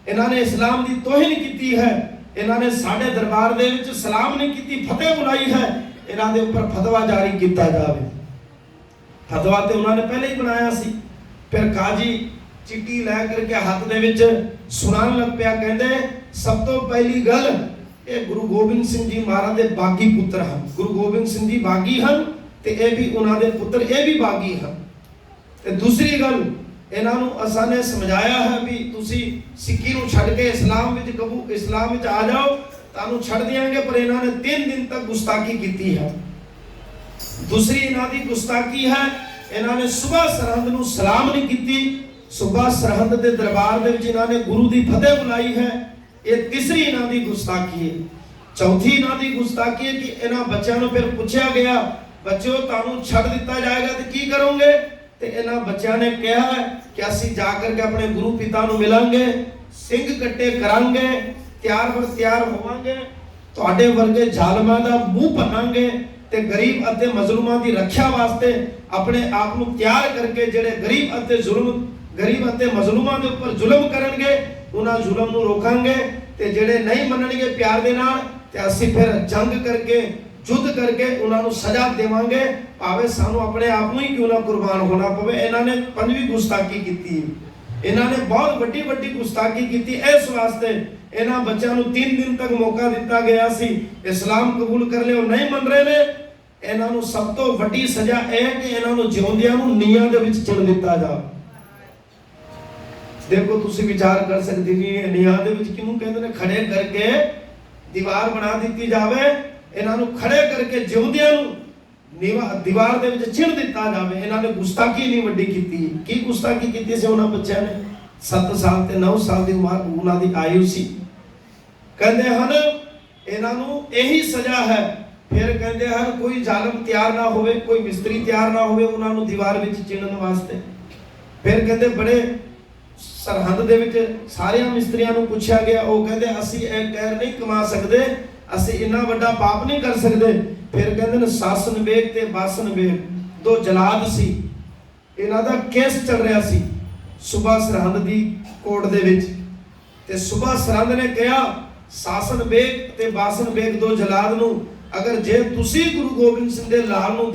ਇਹਨਾਂ ਨੇ ਇਸਲਾਮ ਦੀ ਤੋਹੀਨ ਕੀਤੀ ਹੈ, ਇਹਨਾਂ ਨੇ ਸਾਡੇ ਦਰਬਾਰ ਦੇ ਵਿੱਚ ਸਲਾਮ ਨਹੀਂ ਕੀਤੀ, ਫਤਿਹ ਬੁਲਾਈ ਹੈ, ਇਹਨਾਂ ਦੇ ਉੱਪਰ ਫਤਵਾ ਜਾਰੀ ਕੀਤਾ ਜਾਵੇ। ਫਤਵਾ ਤੇ ਉਹਨਾਂ ਨੇ ਪਹਿਲੇ ਹੀ ਬਣਾਇਆ ਸੀ। ਫਿਰ ਕਾਜੀ ਚਿੱਠੀ ਲੈ ਕਰਕੇ ਹੱਥ ਦੇ ਵਿੱਚ ਸੁਣਾਉਣ ਲੱਗ ਪਿਆ। ਕਹਿੰਦੇ ਸਭ ਤੋਂ ਪਹਿਲੀ ਗੱਲ, ਇਹ ਗੁਰੂ ਗੋਬਿੰਦ ਸਿੰਘ ਜੀ ਮਹਾਰਾਜ ਦੇ ਬਾਗੀ ਪੁੱਤਰ ਹਨ। ਗੁਰੂ ਗੋਬਿੰਦ ਸਿੰਘ ਜੀ ਬਾਗੀ ਹਨ ਤੇ ਇਹ ਵੀ ਉਹਨਾਂ ਦੇ ਪੁੱਤਰ, ਇਹ ਵੀ ਬਾਗੀ ਹਨ। ਤੇ ਦੂਸਰੀ ਗੱਲ, ਇਹਨਾਂ ਨੂੰ ਅਸਾਂ ਨੇ ਸਮਝਾਇਆ ਹੈ ਵੀ ਤੁਸੀਂ ਸਿੱਖੀ ਨੂੰ ਛੱਡ ਕੇ ਇਸਲਾਮ ਵਿੱਚ ਆ ਜਾਓ, ਤੁਹਾਨੂੰ ਛੱਡ ਦਿਆਂਗੇ। ਪਰ ਇਹਨਾਂ ਨੇ 3 ਦਿਨ ਤੱਕ ਗੁਸਤਾਖੀ ਕੀਤੀ ਹੈ। ਦੂਸਰੀ ਇਹਨਾਂ ਦੀ ਗੁਸਤਾਖੀ ਹੈ, ਇਹਨਾਂ ਨੇ ਸੁਬਾ ਸਰਹੰਦ ਨੂੰ ਸਲਾਮ ਨਹੀਂ ਕੀਤੀ। ਸੁਬਾ ਸਰਹੰਦ ਦੇ ਦਰਬਾਰ ਦੇ ਵਿੱਚ ਇਹਨਾਂ ਨੇ ਗੁਰੂ ਦੀ ਫਤਿਹ ਬੁਲਾਈ ਹੈ। ਇਹ ਤੀਸਰੀ ਇਹਨਾਂ ਦੀ ਗੁਸਤਾਖੀ ਹੈ। ਚੌਥੀ ਇਹਨਾਂ ਦੀ ਗੁਸਤਾਖੀ ਹੈ ਕਿ ਇਹਨਾਂ ਬੱਚਿਆਂ ਨੂੰ ਫਿਰ ਪੁੱਛਿਆ ਗਿਆ, ਬੱਚਿਓ ਤੁਹਾਨੂੰ ਛੱਡ ਦਿੱਤਾ ਜਾਏਗਾ ਤੇ ਕੀ ਕਰੋਗੇ? ਤੇ ਇਹਨਾਂ ਬੱਚਿਆਂ ਨੇ ਕਿਹਾ ਕਿ ਅਸੀਂ ਜਾ ਕਰਕੇ ਆਪਣੇ ਗੁਰੂ ਪਿਤਾ ਨੂੰ ਮਿਲਾਂਗੇ, ਸਿੰਘ ਕੱਟੇ ਕਰਾਂਗੇ, ਤਿਆਰ ਬਰ ਤਿਆਰ ਹੋਵਾਂਗੇ, ਤੁਹਾਡੇ ਵਰਗੇ ਜ਼ਾਲਮਾਂ ਦਾ ਮੂੰਹ ਭੰਨਾਂਗੇ ਤੇ ਗਰੀਬ ਅਤੇ ਮਜ਼ਲੂਮਾਂ ਦੀ ਰੱਖਿਆ ਵਾਸਤੇ ਆਪਣੇ ਆਪ ਨੂੰ ਤਿਆਰ ਕਰਕੇ ਜਿਹੜੇ ਗਰੀਬ ਅਤੇ ਮਜ਼ਲੂਮਾਂ ਦੇ ਉੱਪਰ ਜ਼ੁਲਮ ਕਰਨਗੇ, ਉਹਨਾਂ ਜ਼ੁਲਮ ਨੂੰ ਰੋਕਾਂਗੇ ਤੇ ਜਿਹੜੇ ਨਹੀਂ ਮੰਨਣਗੇ ਪਿਆਰ ਦੇ ਨਾਲ ਤੇ ਅਸੀਂ ਫਿਰ ਜੰਗ ਕਰਕੇ युद्ध करके उन्होंने सजा देवांगे, भावे सानू अपने आप में ही क्यों ना कुर्बान होना पवे। इन्होंने पंजवीं गुस्ताखी की, इन्होंने बहुत बड़ी बड़ी गुस्ताखी की। इस वास्ते इन्होंने बच्चों को 3 दिन तक मौका दिता गया सी, इस्लाम कबूल कर ले, नहीं मन रहे ने। इन्होंने सब तो बड़ी सजा है कि इन्होंने जिउंदियां नूं नीहां दे विच चिण दिता जाए। देखो तुसी विचार कर सकते नहीं, नीहां दे विच किहनूं कहंदे ने, खड़े करके दीवार बना दी जावे, इन्होंने खड़े करके जिउंदियां नूं दीवार दे विच चिण दिता जावे। इन्होंने गुस्ताखी नहीं वड्डी की गुस्ताखी की सी उन्हां बच्चों ने। 7 साल ते 9 साल दी उम्र उन्हां दी आयु सी। कहंदे हन इन्हां नूं यही सजा है। फिर कहंदे हन कोई जालम तैयार ना होवे, कोई मिस्त्री तैयार ना होवे उन्हां नूं दीवार विच चिणन वास्ते। फिर कहंदे बड़े सरहद दे विच सारे मिस्त्रियां नूं पुछया गया, वो कहंदे असीं इह कहर नहीं कमा सकदे, असीं इन्ना वड्डा पाप नहीं कर सकदे। फिर कहंदे ने सासन बेग ते बासन बेग 2 जलाद सी, इन्हां दा केस चल रहा सी सुबह सरहद दी कोट दे विच। ते सुबह सरहद ने कहा सासन बेग ते बासन बेग 2 जलाद नूं अगर जे तुसी गुरु गोबिंद सिंह दे लाल नूं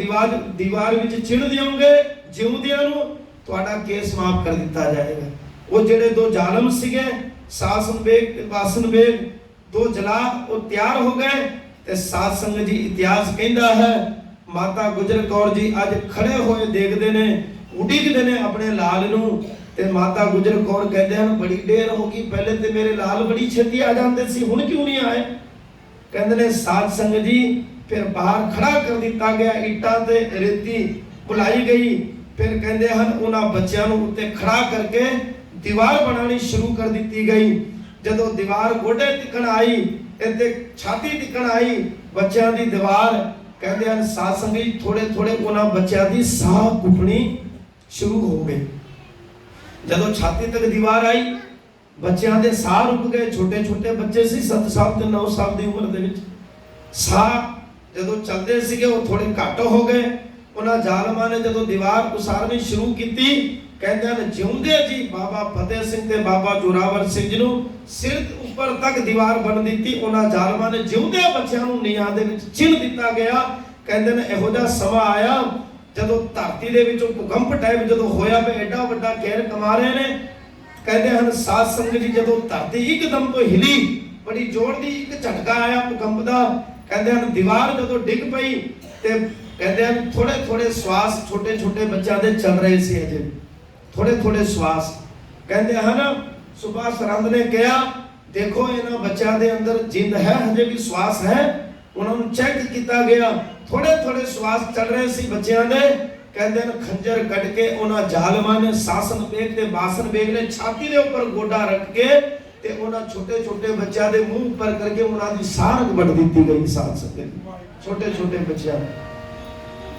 दीवार विच चिण दिओगे जिउंदियां नूं, तुहाडा केस माफ कर दिता जाएगा। वो जेड़े 2 जालम सीगे सासन बेग ते बासन बेग 2 जलाद वो तैयार हो गए। ते साध संगत जी इतिहास कहता है माता गुजर कौर जी अज खड़े होए देखते ने, उड़ीकते ने अपने लाल नूं। ते माता गुजर कौर कहते हैं बड़ी देर हो गई, पहले तो मेरे लाल बड़ी छेती आ जाते सी, हुण क्यों नहीं आए। कहते ने साध संगत जी फिर बाहर खड़ा कर दिता गया, ईटा ते रेती बुलाई गई। फिर कहते हैं उन्हां बच्चों नूं उत्ते खड़ा करके दीवार बनानी शुरू कर दी गई। जदों दीवार गोडे तिकण आई, इत्ते छाती तिकण आई बच्चों की दीवार, कहते हैं साध संगत जी थोड़े थोड़े उन्हां बच्चों की साह घुटनी शुरू हो गई। जदों छाती तक दीवार आई बच्चों के साह रुक गए। छोटे छोटे बच्चे सी 7 साल ते 9 साल की उम्र दे विच, साह जदों चलते सीगे वो थोड़े घट हो गए। उन्हां जालमां ने जदों दीवार उसारनी शुरू की, कहते हैं जिउंदे जी बाबा फतेह सिंह ते बाबा जोरावर सिंह जी नूं सिर ऊपर तक दीवार बन दी। उन्हां जालमां ने जिउंदे बच्चों नूं नीहां दे विच चिण दिता गया। कहते हैं इहो जिहा समा आया जदों धरती दे विचों भूकंप टाइप जदों होया पे एडा वड्डा कहर कमा रहे ने। कहते हैं साध संगत जी जदों धरती एकदम तो हिली, बड़ी जोर दी एक झटका आया भूकंप दा। कहते हैं दीवार जदों डिग पई ते कहते हैं थोड़े थोड़े श्वास छोटे छोटे बच्चों दे चल रहे सी, अजे थोड़े थोड़े श्वास। कहते हैं सुबह सरहद ने कहा देखो इन्हां बच्चों के अंदर जिंद है, हजे भी श्वास है। उन्होंने चेक किया गया, थोड़े थोड़े श्वास चल रहे सी बच्चों के। कहते हैं खंजर कट के उन्हां जालमां ने सासन बेग ते बासन बेग ने छाती के ऊपर गोडा रख के ते उन्हां छोटे छोटे बच्चों के मुंह पर करके उन्हां दी सारंग बट दी गई। साथ संगत छोटे छोटे बच्चे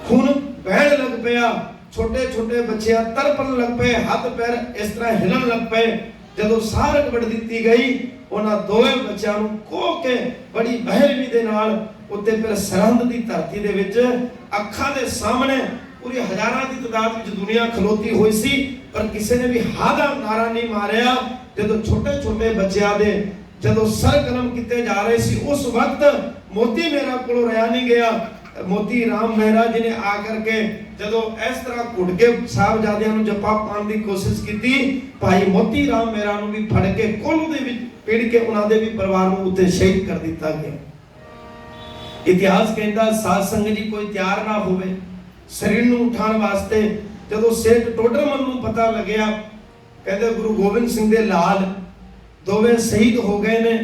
खून बहन लग पिया, छोटे छोटे बच्चे तड़पन लग पे, हाथ पैर इस तरह हिलन लग पे। जदों सारंग बट दी गई उन्हां दोवें बच्चों को कोह के बड़ी बहरवी दे नाल उत्ते फिर सरहद की धरती दे विच अखां दे सामने पूरी हजारां की तादाद विच दुनिया खलोती हुई सी, पर किसी ने भी हादा नारा नहीं मारिया। जदों छोटे छोटे बच्चों दे जदों सर कलम किते जा रहे सी, उस वक्त मोती मेरा कोलों रहा नहीं गया। मोती राम मेहरा जी ने आकर के जदों इस तरह घुट के साहबजादियां नूं जप्पा पाउण दी कोशिश की, भाई मोती राम मेहरा नूं भी फड़ के कोल्ह दे विच पीड़ के उन्हां दे भी परिवार नूं उत्ते शहीद कर दिता गया। इतिहास कहता साध संगत जी कोई तैयार ना होवे शरीर नूं उठाण वास्ते। जदों सेठ टोडरमल नूं पता लग्या, कहते गुरु गोबिंद सिंह दे लाल दोवें शहीद हो गए ने,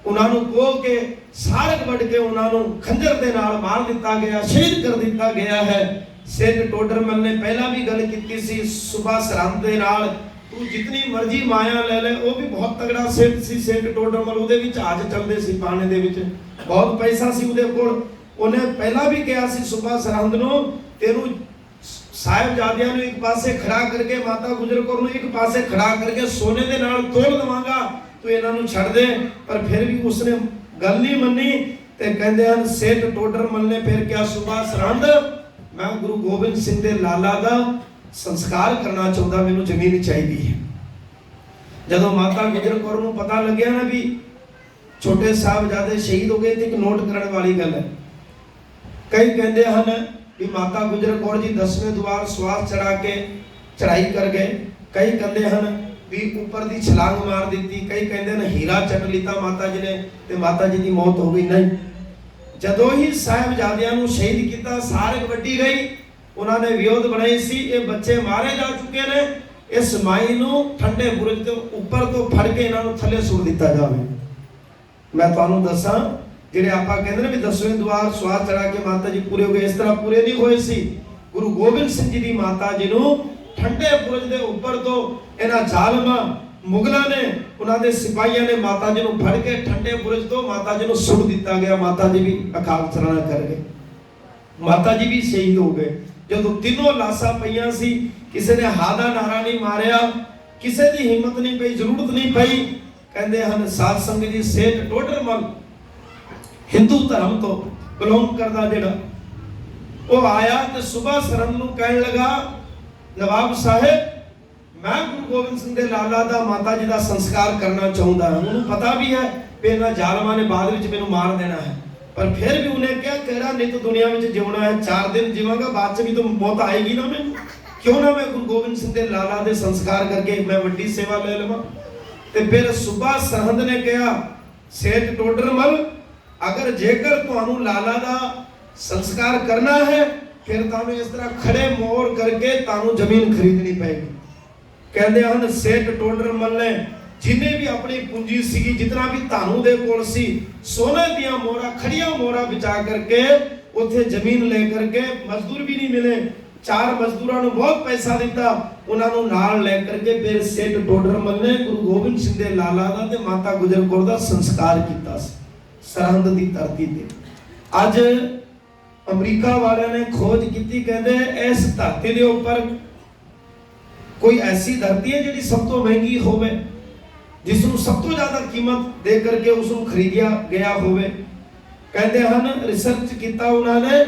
उन्होंने कोह के सारंग वड के उन्होंने खंजर दे नाल मार दिता गया, शहीद कर दिता गया है। सेठ टोडरमल ने पहला भी गल की सी सुबह सरहद दे नाल, तू जितनी मर्जी माया ले ले। वो भी बहुत तगड़ा सेठ सी सेठ टोडरमल, उहदे विच जहाज चलदे सी पानी दे विच, बहुत पैसा सी उहदे कोल। उन्हें पहला भी कहा सी सुबह सरहद नूं तेनू साहिबजादियां नूं एक पासे खड़ा करके माता गुजर कौर नूं एक पासे खड़ा करके सोने दे नाल तोड़ दवांगा, तू इन्हां नूं छड्ड दे। पर फिर भी उसने गल नहीं मन्नी। ते कहंदे हन सेठ टोडरमल ने फिर क्या सुबह सरहद मैं गुरु गोबिंद सिंह दे लाला दा संस्कार करना चाहता, मैनूं जमीन चाहिए है। ਜਦੋਂ ਮਾਤਾ ਗੁਜਰ ਕੌਰ ਨੂੰ ਪਤਾ ਲੱਗਿਆ ਨਾ ਵੀ ਛੋਟੇ ਸਾਹਿਬਜ਼ਾਦੇ ਸ਼ਹੀਦ ਹੋ ਗਏ, ਤੇ ਇੱਕ ਨੋਟ ਕਰਨ ਵਾਲੀ ਗੱਲ ਹੈ, ਕਈ ਕਹਿੰਦੇ ਹਨ ਵੀ ਮਾਤਾ ਗੁਜਰ ਕੌਰ ਜੀ 10ਵੇਂ ਦੁਆਰ ਸਵਾਸ ਚੜਾ ਕੇ ਚੜਾਈ ਕਰ ਗਏ, ਕਈ ਕਹਿੰਦੇ ਹਨ ਵੀ ਉੱਪਰ ਦੀ ਛਲਾਂਗ ਮਾਰ ਦਿੱਤੀ, ਕਈ ਕਹਿੰਦੇ ਨੇ ਹੀਰਾ ਚੱਕ ਲਿੱਤਾ ਮਾਤਾ ਜੀ ਨੇ ਤੇ ਮਾਤਾ ਜੀ ਦੀ ਮੌਤ ਹੋ ਗਈ। ਨਹੀਂ, ਜਦੋਂ ਹੀ ਸਾਹਿਬਜ਼ਾਦਿਆਂ ਨੂੰ ਸ਼ਹੀਦ ਕੀਤਾ, ਸਾਰਗ ਵੱਡੀ ਗਈ, ਉਹਨਾਂ ਨੇ ਵਿਰੋਧ ਬਣਾਈ ਸੀ, ਇਹ ਬੱਚੇ ਮਾਰੇ ਜਾ ਚੁੱਕੇ ਨੇ, ਇਸ ਮਾਈ ਨੂੰ ਠੰਡੇ ਬੁਰਜ ਤੋਂ ਉੱਪਰ ਤੋਂ ਫੜ ਕੇ ਇਹਨਾਂ ਨੂੰ ਥੱਲੇ ਸੁੱਟ ਦਿੱਤਾ ਜਾਵੇ। ਮੈਂ ਤੁਹਾਨੂੰ ਦੱਸਾਂ, ਜਿਹੜੇ ਆਪਾਂ ਕਹਿੰਦੇ ਨੇ ਵੀ 10ਵੇਂ ਦੁਆਰ ਸਵਾਸ ਚੜਾ ਕੇ ਮਾਤਾ ਜੀ ਪੂਰੇ ਹੋ ਗਏ, ਇਸ ਤਰ੍ਹਾਂ ਪੂਰੇ ਨਹੀਂ ਹੋਏ ਸੀ। ਗੁਰੂ ਗੋਬਿੰਦ ਸਿੰਘ ਜੀ ਦੀ ਮਾਤਾ ਜੀ ਨੂੰ ਠੰਡੇ ਬੁਰਜ ਦੇ ਉੱਪਰ ਤੋਂ ਇਹਨਾਂ ਜ਼ਾਲਮਾਂ ਮੁਗਲਾਂ ਨੇ, ਉਹਨਾਂ ਦੇ ਸਿਪਾਹੀਆਂ ਨੇ ਮਾਤਾ ਜੀ ਨੂੰ ਫੜ ਕੇ ਠੰਡੇ ਬੁਰਜ ਤੋਂ ਮਾਤਾ ਜੀ ਨੂੰ ਸੁੱਟ ਦਿੱਤਾ ਗਿਆ। ਮਾਤਾ ਜੀ ਵੀ ਅਕਾਲ ਚਲਾਣਾ ਕਰ ਗਏ, ਮਾਤਾ ਜੀ ਵੀ ਸ਼ਹੀਦ ਹੋ ਗਏ। ਜਦੋਂ ਤਿੰਨੋਂ ਲਾਸ਼ਾਂ ਪਈਆਂ ਸੀ, ਕਿਸੇ ਨੇ ਹਾ ਦਾ ਨਾਰਾ ਨਹੀਂ ਮਾਰਿਆ, ਕਿਸੇ ਦੀ ਹਿੰਮਤ ਨਹੀਂ ਪਈ, ਜ਼ਰੂਰਤ ਨਹੀਂ ਪਈ। ਕਹਿੰਦੇ ਹਨ ਸਾਧ ਸੰਗਤ ਜੀ, ਸੇਠ ਟੋਡਰਮਲ ਹਿੰਦੂ ਧਰਮ ਤੋਂ ਬਿਲੋਂਗ ਕਰਦਾ ਜਿਹੜਾ, ਉਹ ਆਇਆ ਤੇ ਸੁਬਾ ਸਰਹੰਦ ਨੂੰ ਕਹਿਣ ਲੱਗਾ, ਨਵਾਬ ਸਾਹਿਬ, ਮੈਂ ਗੁਰੂ ਗੋਬਿੰਦ ਸਿੰਘ ਦੇ ਲਾਲਾ ਦਾ ਮਾਤਾ ਜੀ ਦਾ ਸੰਸਕਾਰ ਕਰਨਾ ਚਾਹੁੰਦਾ ਹਾਂ। ਉਹਨੂੰ ਪਤਾ ਵੀ ਹੈ ਕਿ ਇਹਨਾਂ ਜ਼ਾਲਮਾਂ ਨੇ ਬਾਅਦ ਵਿੱਚ ਮੈਨੂੰ ਮਾਰ ਦੇਣਾ ਹੈ, ਪਰ ਫਿਰ ਵੀ ਉਹਨੇ ਕਿਹਾ ਕਿਹੜਾ ਨਿਤ ਦੁਨੀਆ ਵਿੱਚ ਜਿਉਣਾ ਹੈ, 4 ਦਿਨ ਜੀਵਾਂਗਾ, ਬਾਅਦ ਚ ਵੀ ਤਾਂ ਮੌਤ ਆਏਗੀ ਨਾ ਮੈਨੂੰ, ਕਿਉਂ ਨਾ ਮੈਂ ਗੁਰੂ ਗੋਬਿੰਦ ਸਿੰਘ ਦੇ ਲਾਲਾ ਦੇ ਸੰਸਕਾਰ ਕਰਕੇ ਮੈਂ ਵੱਡੀ ਸੇਵਾ ਲੈ ਲਵਾਂ। ਤੇ ਫਿਰ ਸੁਬਾ ਸਰਹੰਦ ਨੇ ਕਿਹਾ, ਸੇਠ ਟੋਡਰਮਲ, ਅਗਰ ਜੇਕਰ ਤੁਹਾਨੂੰ ਲਾਲਾ ਦਾ ਸੰਸਕਾਰ ਕਰਨਾ ਹੈ, ਫਿਰ ਤੁਹਾਨੂੰ ਇਸ ਤਰ੍ਹਾਂ ਖੜੇ ਮੋਰ ਕਰਕੇ ਤੁਹਾਨੂੰ ਜ਼ਮੀਨ ਖਰੀਦਣੀ ਪਏਗੀ। ਕਹਿੰਦੇ ਹਨ ਸੇਠ ਟੋਡਰਮਲ ਨੇ ਜਿੰਨੇ ਵੀ ਆਪਣੀ ਪੂੰਜੀ ਸੀਗੀ, ਜਿਤਨਾ ਵੀ ਤੁਹਾਨੂੰ ਦੇ ਕੋਲ ਸੀ, ਸੋਨੇ ਦੀਆਂ ਮੋਹਰਾਂ, ਖੜੀਆਂ ਮੋਹਰਾਂ ਵਿਚਾ ਕਰਕੇ ਉੱਥੇ ਜ਼ਮੀਨ ਲੈ ਕਰਕੇ, ਮਜ਼ਦੂਰ ਵੀ ਨਹੀਂ ਮਿਲੇ, 4 ਮਜ਼ਦੂਰਾਂ ਨੂੰ ਬਹੁਤ ਪੈਸਾ ਦਿੱਤਾ, ਉਹਨਾਂ ਨੂੰ ਨਾਲ ਲੈ ਕਰਕੇ ਫਿਰ ਸੇਠ ਟੋਡਰਮਲ ਨੇ ਗੁਰੂ ਗੋਬਿੰਦ ਸਿੰਘ ਦੇ ਲਾਲਾ ਦਾ ਤੇ ਮਾਤਾ ਗੁਜਰ ਕੌਰ ਦਾ ਸੰਸਕਾਰ ਕੀਤਾ ਸੀ ਸਰਹੰਦ ਦੀ ਧਰਤੀ ਤੇ। ਅੱਜ ਅਮਰੀਕਾ ਵਾਲਿਆਂ ਨੇ ਖੋਜ ਕੀਤੀ, ਕਹਿੰਦੇ ਇਸ ਧਰਤੀ ਦੇ ਉੱਪਰ ਕੋਈ ਐਸੀ ਧਰਤੀ ਹੈ ਜਿਹੜੀ ਸਭ ਤੋਂ ਮਹਿੰਗੀ ਹੋਵੇ, ਜਿਸ ਨੂੰ ਸਭ ਤੋਂ ਜ਼ਿਆਦਾ ਕੀਮਤ ਦੇ ਕਰਕੇ ਉਸ ਨੂੰ ਖਰੀਦਿਆ ਗਿਆ ਹੋਵੇ। ਕਹਿੰਦੇ ਹਨ ਰਿਸਰਚ ਕੀਤਾ ਉਹਨਾਂ ਨੇ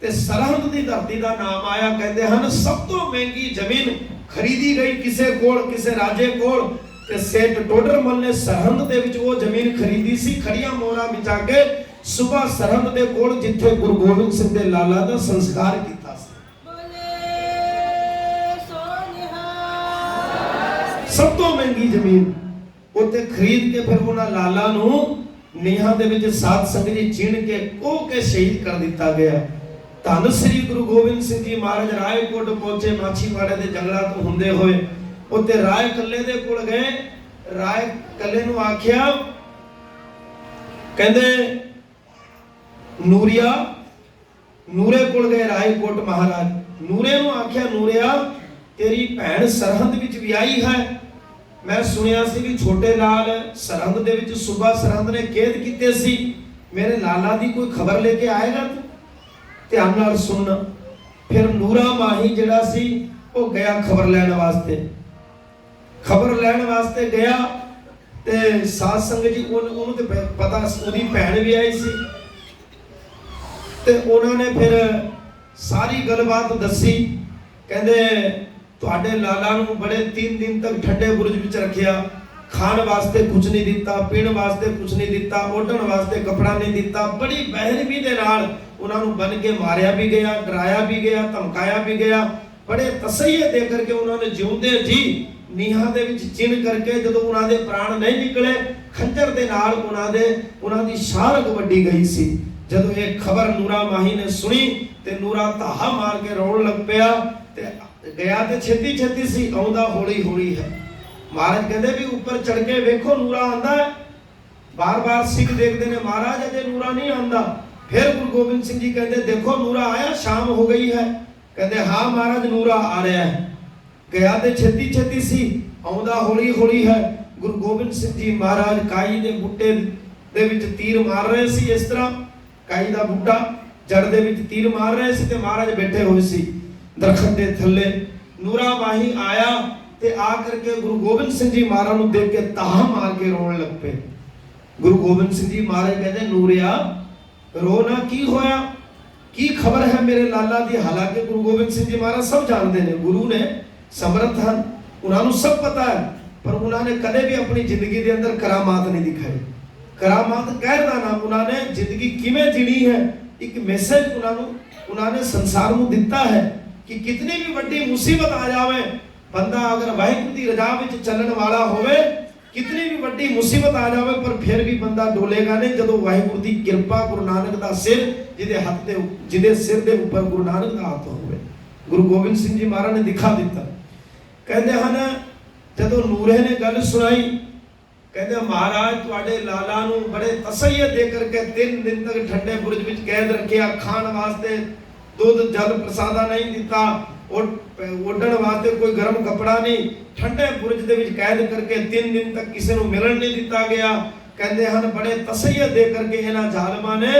ਤੇ ਸਰਹੰਦ ਦੀ ਧਰਤੀ ਦਾ ਨਾਮ ਆਇਆ। ਕਹਿੰਦੇ ਹਨ ਸਭ ਤੋਂ ਮਹਿੰਗੀ ਜ਼ਮੀਨ ਖਰੀਦੀ ਗਈ ਕਿਸੇ ਕੋਲ, ਕਿਸੇ ਰਾਜੇ ਕੋਲ, ਤੇ ਸੇਠ ਟੋਡਰਮਲ ਨੇ ਸਰਹੰਦ ਦੇ ਵਿੱਚ ਉਹ ਜ਼ਮੀਨ ਖਰੀਦੀ ਸੀ, ਖੜੀਆਂ ਮੋਹਰਾਂ ਵਿਚਾ ਕੇ, ਸੁਬਾ ਸਰਹੰਦ ਦੇ ਕੋਲ, ਜਿੱਥੇ ਗੁਰੂ ਗੋਬਿੰਦ ਸਿੰਘ ਦੇ ਲਾਲਾ ਦਾ ਸੰਸਕਾਰ ਕੀਤਾ ਸੀ। ਸਭ ਤੋਂ ਮਹਿੰਗੀ ਜ਼ਮੀਨ ਉੱਥੇ ਖਰੀਦ ਕੇ ਫਿਰ ਉਹਨਾਂ ਲਾਲਾ ਨੂੰ ਨੀਹਾਂ ਦੇ ਵਿੱਚ ਸਾਧ ਸੰਗਤ ਜੀ ਚਿਣ ਕੇ ਕੋਹ ਕੇ ਸ਼ਹੀਦ ਕਰ ਦਿੱਤਾ ਗਿਆ। ਧੰਨ ਸ੍ਰੀ ਗੁਰੂ ਗੋਬਿੰਦ ਸਿੰਘ ਜੀ ਮਹਾਰਾਜ ਰਾਏਕੋਟ ਪਹੁੰਚੇ, ਮਾਛੀਵਾੜੇ ਦੇ ਜੰਗਲਾਂ ਤੋਂ ਹੁੰਦੇ ਹੋਏ ਉੱਥੇ ਰਾਏ ਕੱਲੇ ਦੇ ਕੋਲ ਗਏ। ਰਾਏ ਕੱਲੇ ਨੂੰ ਆਖਿਆ, ਕਹਿੰਦੇ ਨੂਰੀਆ, ਨੂਰੇ ਕੋਲ ਗਏ ਰਾਏਕੋਟ ਮਹਾਰਾਜ, ਨੂਰੇ ਨੂੰ ਆਖਿਆ, ਨੂਰਿਆ ਤੇਰੀ ਭੈਣ ਸਰਹੰਦ ਵਿੱਚ ਵਿਆਹੀ ਹੈ, ਮੈਂ ਸੁਣਿਆ ਸੀ ਵੀ ਛੋਟੇ ਲਾਲ ਸਰਹੰਦ ਦੇ ਵਿੱਚ ਸੁਬਾ ਸਰਹੰਦ ਨੇ ਕੈਦ ਕੀਤੇ ਸੀ, ਮੇਰੇ ਲਾਲਾ ਦੀ ਕੋਈ ਖਬਰ ਲੈ ਕੇ ਆਏਗਾ? ਧਿਆਨ ਨਾਲ ਸੁਣਨਾ। ਫਿਰ ਨੂਰਾ ਮਾਹੀ ਜਿਹੜਾ ਸੀ ਉਹ ਗਿਆ ਖਬਰ ਲੈਣ ਵਾਸਤੇ, ਖਬਰ ਲੈਣ ਵਾਸਤੇ ਗਿਆ ਤੇ ਸਾਧ ਸੰਗਤ ਜੀ ਉਹਨੂੰ ਤੇ ਪਤਾ ਉਹਦੀ ਭੈਣ ਵੀ ਆਈ ਸੀ, ਤੇ ਉਹਨਾਂ ਨੇ ਫਿਰ ਸਾਰੀ ਗੱਲਬਾਤ ਦੱਸੀ। ਕਹਿੰਦੇ ਤੁਹਾਡੇ ਲਾਲਾ ਨੂੰ ਬੜੇ 3 ਦਿਨ ਤੱਕ ਠੰਡੇ ਬੁਰਜ ਵਿੱਚ ਰੱਖਿਆ, ਖਾਣ ਵਾਸਤੇ ਕੁਝ ਨਹੀਂ ਦਿੱਤਾ, ਪੀਣ ਵਾਸਤੇ ਕੁਝ ਨਹੀਂ ਦਿੱਤਾ, ਓਢਣ ਵਾਸਤੇ ਕੱਪੜਾ ਨਹੀਂ ਦਿੱਤਾ, ਬੜੀ ਬੇਰਹਿਮੀ ਦੇ ਨਾਲ ਉਹਨਾਂ ਨੂੰ ਬੰਨ ਕੇ ਮਾਰਿਆ ਵੀ ਗਿਆ, ਡਰਾਇਆ ਵੀ ਗਿਆ, ਧਮਕਾਇਆ ਵੀ ਗਿਆ, ਬੜੇ ਤਸੱਈਏ ਦੇ ਕਰਕੇ ਉਹਨਾਂ ਨੇ ਜਿਉਂਦੇ ਜੀ ਨੀਹਾਂ ਦੇ ਵਿੱਚ ਚਿਣ ਕਰਕੇ, ਜਦੋਂ ਉਹਨਾਂ ਦੇ ਪ੍ਰਾਣ ਨਹੀਂ ਨਿਕਲੇ, ਖੰਜਰ ਦੇ ਨਾਲ ਉਹਨਾਂ ਦੀ ਸ਼ਾਰਗ ਵੱਢੀ ਗਈ ਸੀ। ਜਦੋਂ ਇਹ ਖਬਰ ਨੂਰਾ ਮਾਹੀ ਨੇ ਸੁਣੀ ਤੇ ਨੂਰਾ ਧਾਹਾ ਮਾਰ ਕੇ ਰੋਣ ਲੱਗ ਪਿਆ, ਤੇ ਗਿਆ ਤੇ ਛੇਤੀ ਛੇਤੀ ਸੀ, ਆਉਂਦਾ ਹੌਲੀ ਹੌਲੀ ਹੈ। ਮਹਾਰਾਜ ਕਹਿੰਦੇ ਵੀ ਉੱਪਰ ਚੜ ਕੇ ਵੇਖੋ ਨੂਰਾ ਆਂਦਾ ਹੈ। ਬਾਰ-ਬਾਰ ਸਿੱਖ ਦੇਖਦੇ ਨੇ ਮਹਾਰਾਜ ਅਜੇ ਨੂਰਾ ਨਹੀਂ ਆਂਦਾ। ਫਿਰ ਗੁਰੂ ਗੋਬਿੰਦ ਸਿੰਘ ਜੀ ਕਹਿੰਦੇ ਦੇਖੋ ਨੂਰਾ ਆਇਆ, ਸ਼ਾਮ ਹੋ ਗਈ ਹੈ। ਕਹਿੰਦੇ ਹਾਂ ਮਹਾਰਾਜ ਨੂਰਾ ਆ ਰਿਹਾ ਹੈ। ਗਿਆ ਤੇ ਛੇਤੀ ਛੇਤੀ ਸੀ, ਆਉਂਦਾ ਹੌਲੀ ਹੌਲੀ ਹੈ। ਗੁਰੂ ਗੋਬਿੰਦ ਸਿੰਘ ਜੀ ਮਹਾਰਾਜ ਕਾਈ ਦੇ ਬੂਟੇ ਦੇ ਵਿੱਚ ਤੀਰ ਮਾਰ ਰਹੇ ਸੀ, ਇਸ ਤਰ੍ਹਾਂ ਕਾਈ ਦਾ ਬੂਟਾ ਜੜ ਦੇ ਵਿੱਚ ਤੀਰ ਮਾਰ ਰਹੇ ਸੀ ਤੇ ਮਹਾਰਾਜ ਬੈਠੇ ਹੋਏ ਸੀ ਦਰਖਤ ਦੇ ਥੱਲੇ। ਨੂਰਾ ਮਾਹੀ ਆਇਆ ਤੇ ਆ ਕਰਕੇ ਗੁਰੂ ਗੋਬਿੰਦ ਸਿੰਘ ਜੀ ਮਹਾਰਾਜ ਨੂੰ ਦੇਖ ਕੇ ਤਾਹ ਮਾਰ ਕੇ ਰੋਣ ਲੱਗ ਪਏ। ਗੁਰੂ ਗੋਬਿੰਦ ਸਿੰਘ ਜੀ ਮਹਾਰਾਜ ਕਹਿੰਦੇ ਨੂਰਿਆ ਰੋ ਨਾ, ਕੀ ਹੋਇਆ, ਕੀ ਖਬਰ ਹੈ ਮੇਰੇ ਲਾਲਾ ਦੀ? ਹਾਲਾਂਕਿ ਗੁਰੂ ਗੋਬਿੰਦ ਸਿੰਘ ਜੀ ਮਹਾਰਾਜ ਸਭ ਜਾਣਦੇ ਨੇ, ਗੁਰੂ ਨੇ, ਸਮਰੱਥ ਹਨ, ਉਹਨਾਂ ਨੂੰ ਸਭ ਪਤਾ ਹੈ। ਪਰ ਉਹਨਾਂ ਨੇ ਕਦੇ ਵੀ ਆਪਣੀ ਜ਼ਿੰਦਗੀ ਦੇ ਅੰਦਰ ਕਰਾਮਾਤ ਨਹੀਂ ਦਿਖਾਈ। ਕਰਾਮਾਤ ਕਹਿਣ ਦਾ ਨਾਮ, ਉਹਨਾਂ ਨੇ ਜ਼ਿੰਦਗੀ ਕਿਵੇਂ ਜੀਣੀ ਹੈ, ਇੱਕ ਮੈਸੇਜ ਉਹਨਾਂ ਨੇ ਸੰਸਾਰ ਨੂੰ ਦਿੱਤਾ ਹੈ ਕਿ ਕਿਤਨੀ ਵੀ ਵੱਡੀ ਮੁਸੀਬਤ ਆ ਜਾਵੇ, ਬੰਦਾ ਅਗਰ ਵਾਹਿਗੁਰੂ ਦੀ ਰਜ਼ਾ ਵਿੱਚ ਚੱਲਣ ਵਾਲਾ ਹੋਵੇ, ਕਿਤਨੀ ਵੀ ਵੱਡੀ ਮੁਸੀਬਤ ਆ ਜਾਵੇ ਪਰ ਫਿਰ ਵੀ ਬੰਦਾ ਡੋਲੇਗਾ ਨਹੀਂ, ਜਦੋਂ ਵਾਹਿਗੁਰੂ ਦੀ ਕਿਰਪਾ, ਗੁਰੂ ਨਾਨਕ ਦਾ ਸਿਰ ਜਿਹਦੇ ਸਿਰ ਦੇ ਉੱਪਰ ਗੁਰੂ ਨਾਨਕ ਦਾ ਹੱਥ ਹੋਵੇ। ਗੁਰੂ ਗੋਬਿੰਦ ਸਿੰਘ ਜੀ ਮਹਾਰਾਜ ਨੇ ਦਿਖਾ ਦਿੱਤਾ। ਕਹਿੰਦੇ ਹਨ ਜਦੋਂ ਨੂਰੇ ਨੇ ਗੱਲ ਸੁਣਾਈ, ਕਹਿੰਦੇ ਮਹਾਰਾਜ ਤੁਹਾਡੇ ਲਾਲਾ ਨੂੰ ਬੜੇ ਤਸੱਈਏ ਦੇ ਕਰਕੇ 3 ਦਿਨ ਤੱਕ ਠੰਡੇ ਬੁਰਜ ਵਿੱਚ ਕੈਦ ਰੱਖਿਆ, ਖਾਣ ਵਾਸਤੇ ਦੁੱਧ ਜਲ ਪ੍ਰਸਾਦਾ ਨਹੀਂ ਦਿੱਤਾ, ਉੱਡਣ ਵਾਸਤੇ ਕੋਈ ਗਰਮ ਕੱਪੜਾ ਨਹੀਂ, ਠੰਡੇ ਬੁਰਜ ਦੇ ਵਿੱਚ ਕੈਦ ਕਰਕੇ 3 ਦਿਨ ਤੱਕ ਕਿਸੇ ਨੂੰ ਮਿਲਣ ਨਹੀਂ ਦਿੱਤਾ ਗਿਆ। ਕਹਿੰਦੇ ਹਨ ਬੜੇ ਤਸੱਈਏ ਦੇ ਕਰਕੇ ਇਹਨਾਂ ਜ਼ਾਲਮਾਂ ਨੇ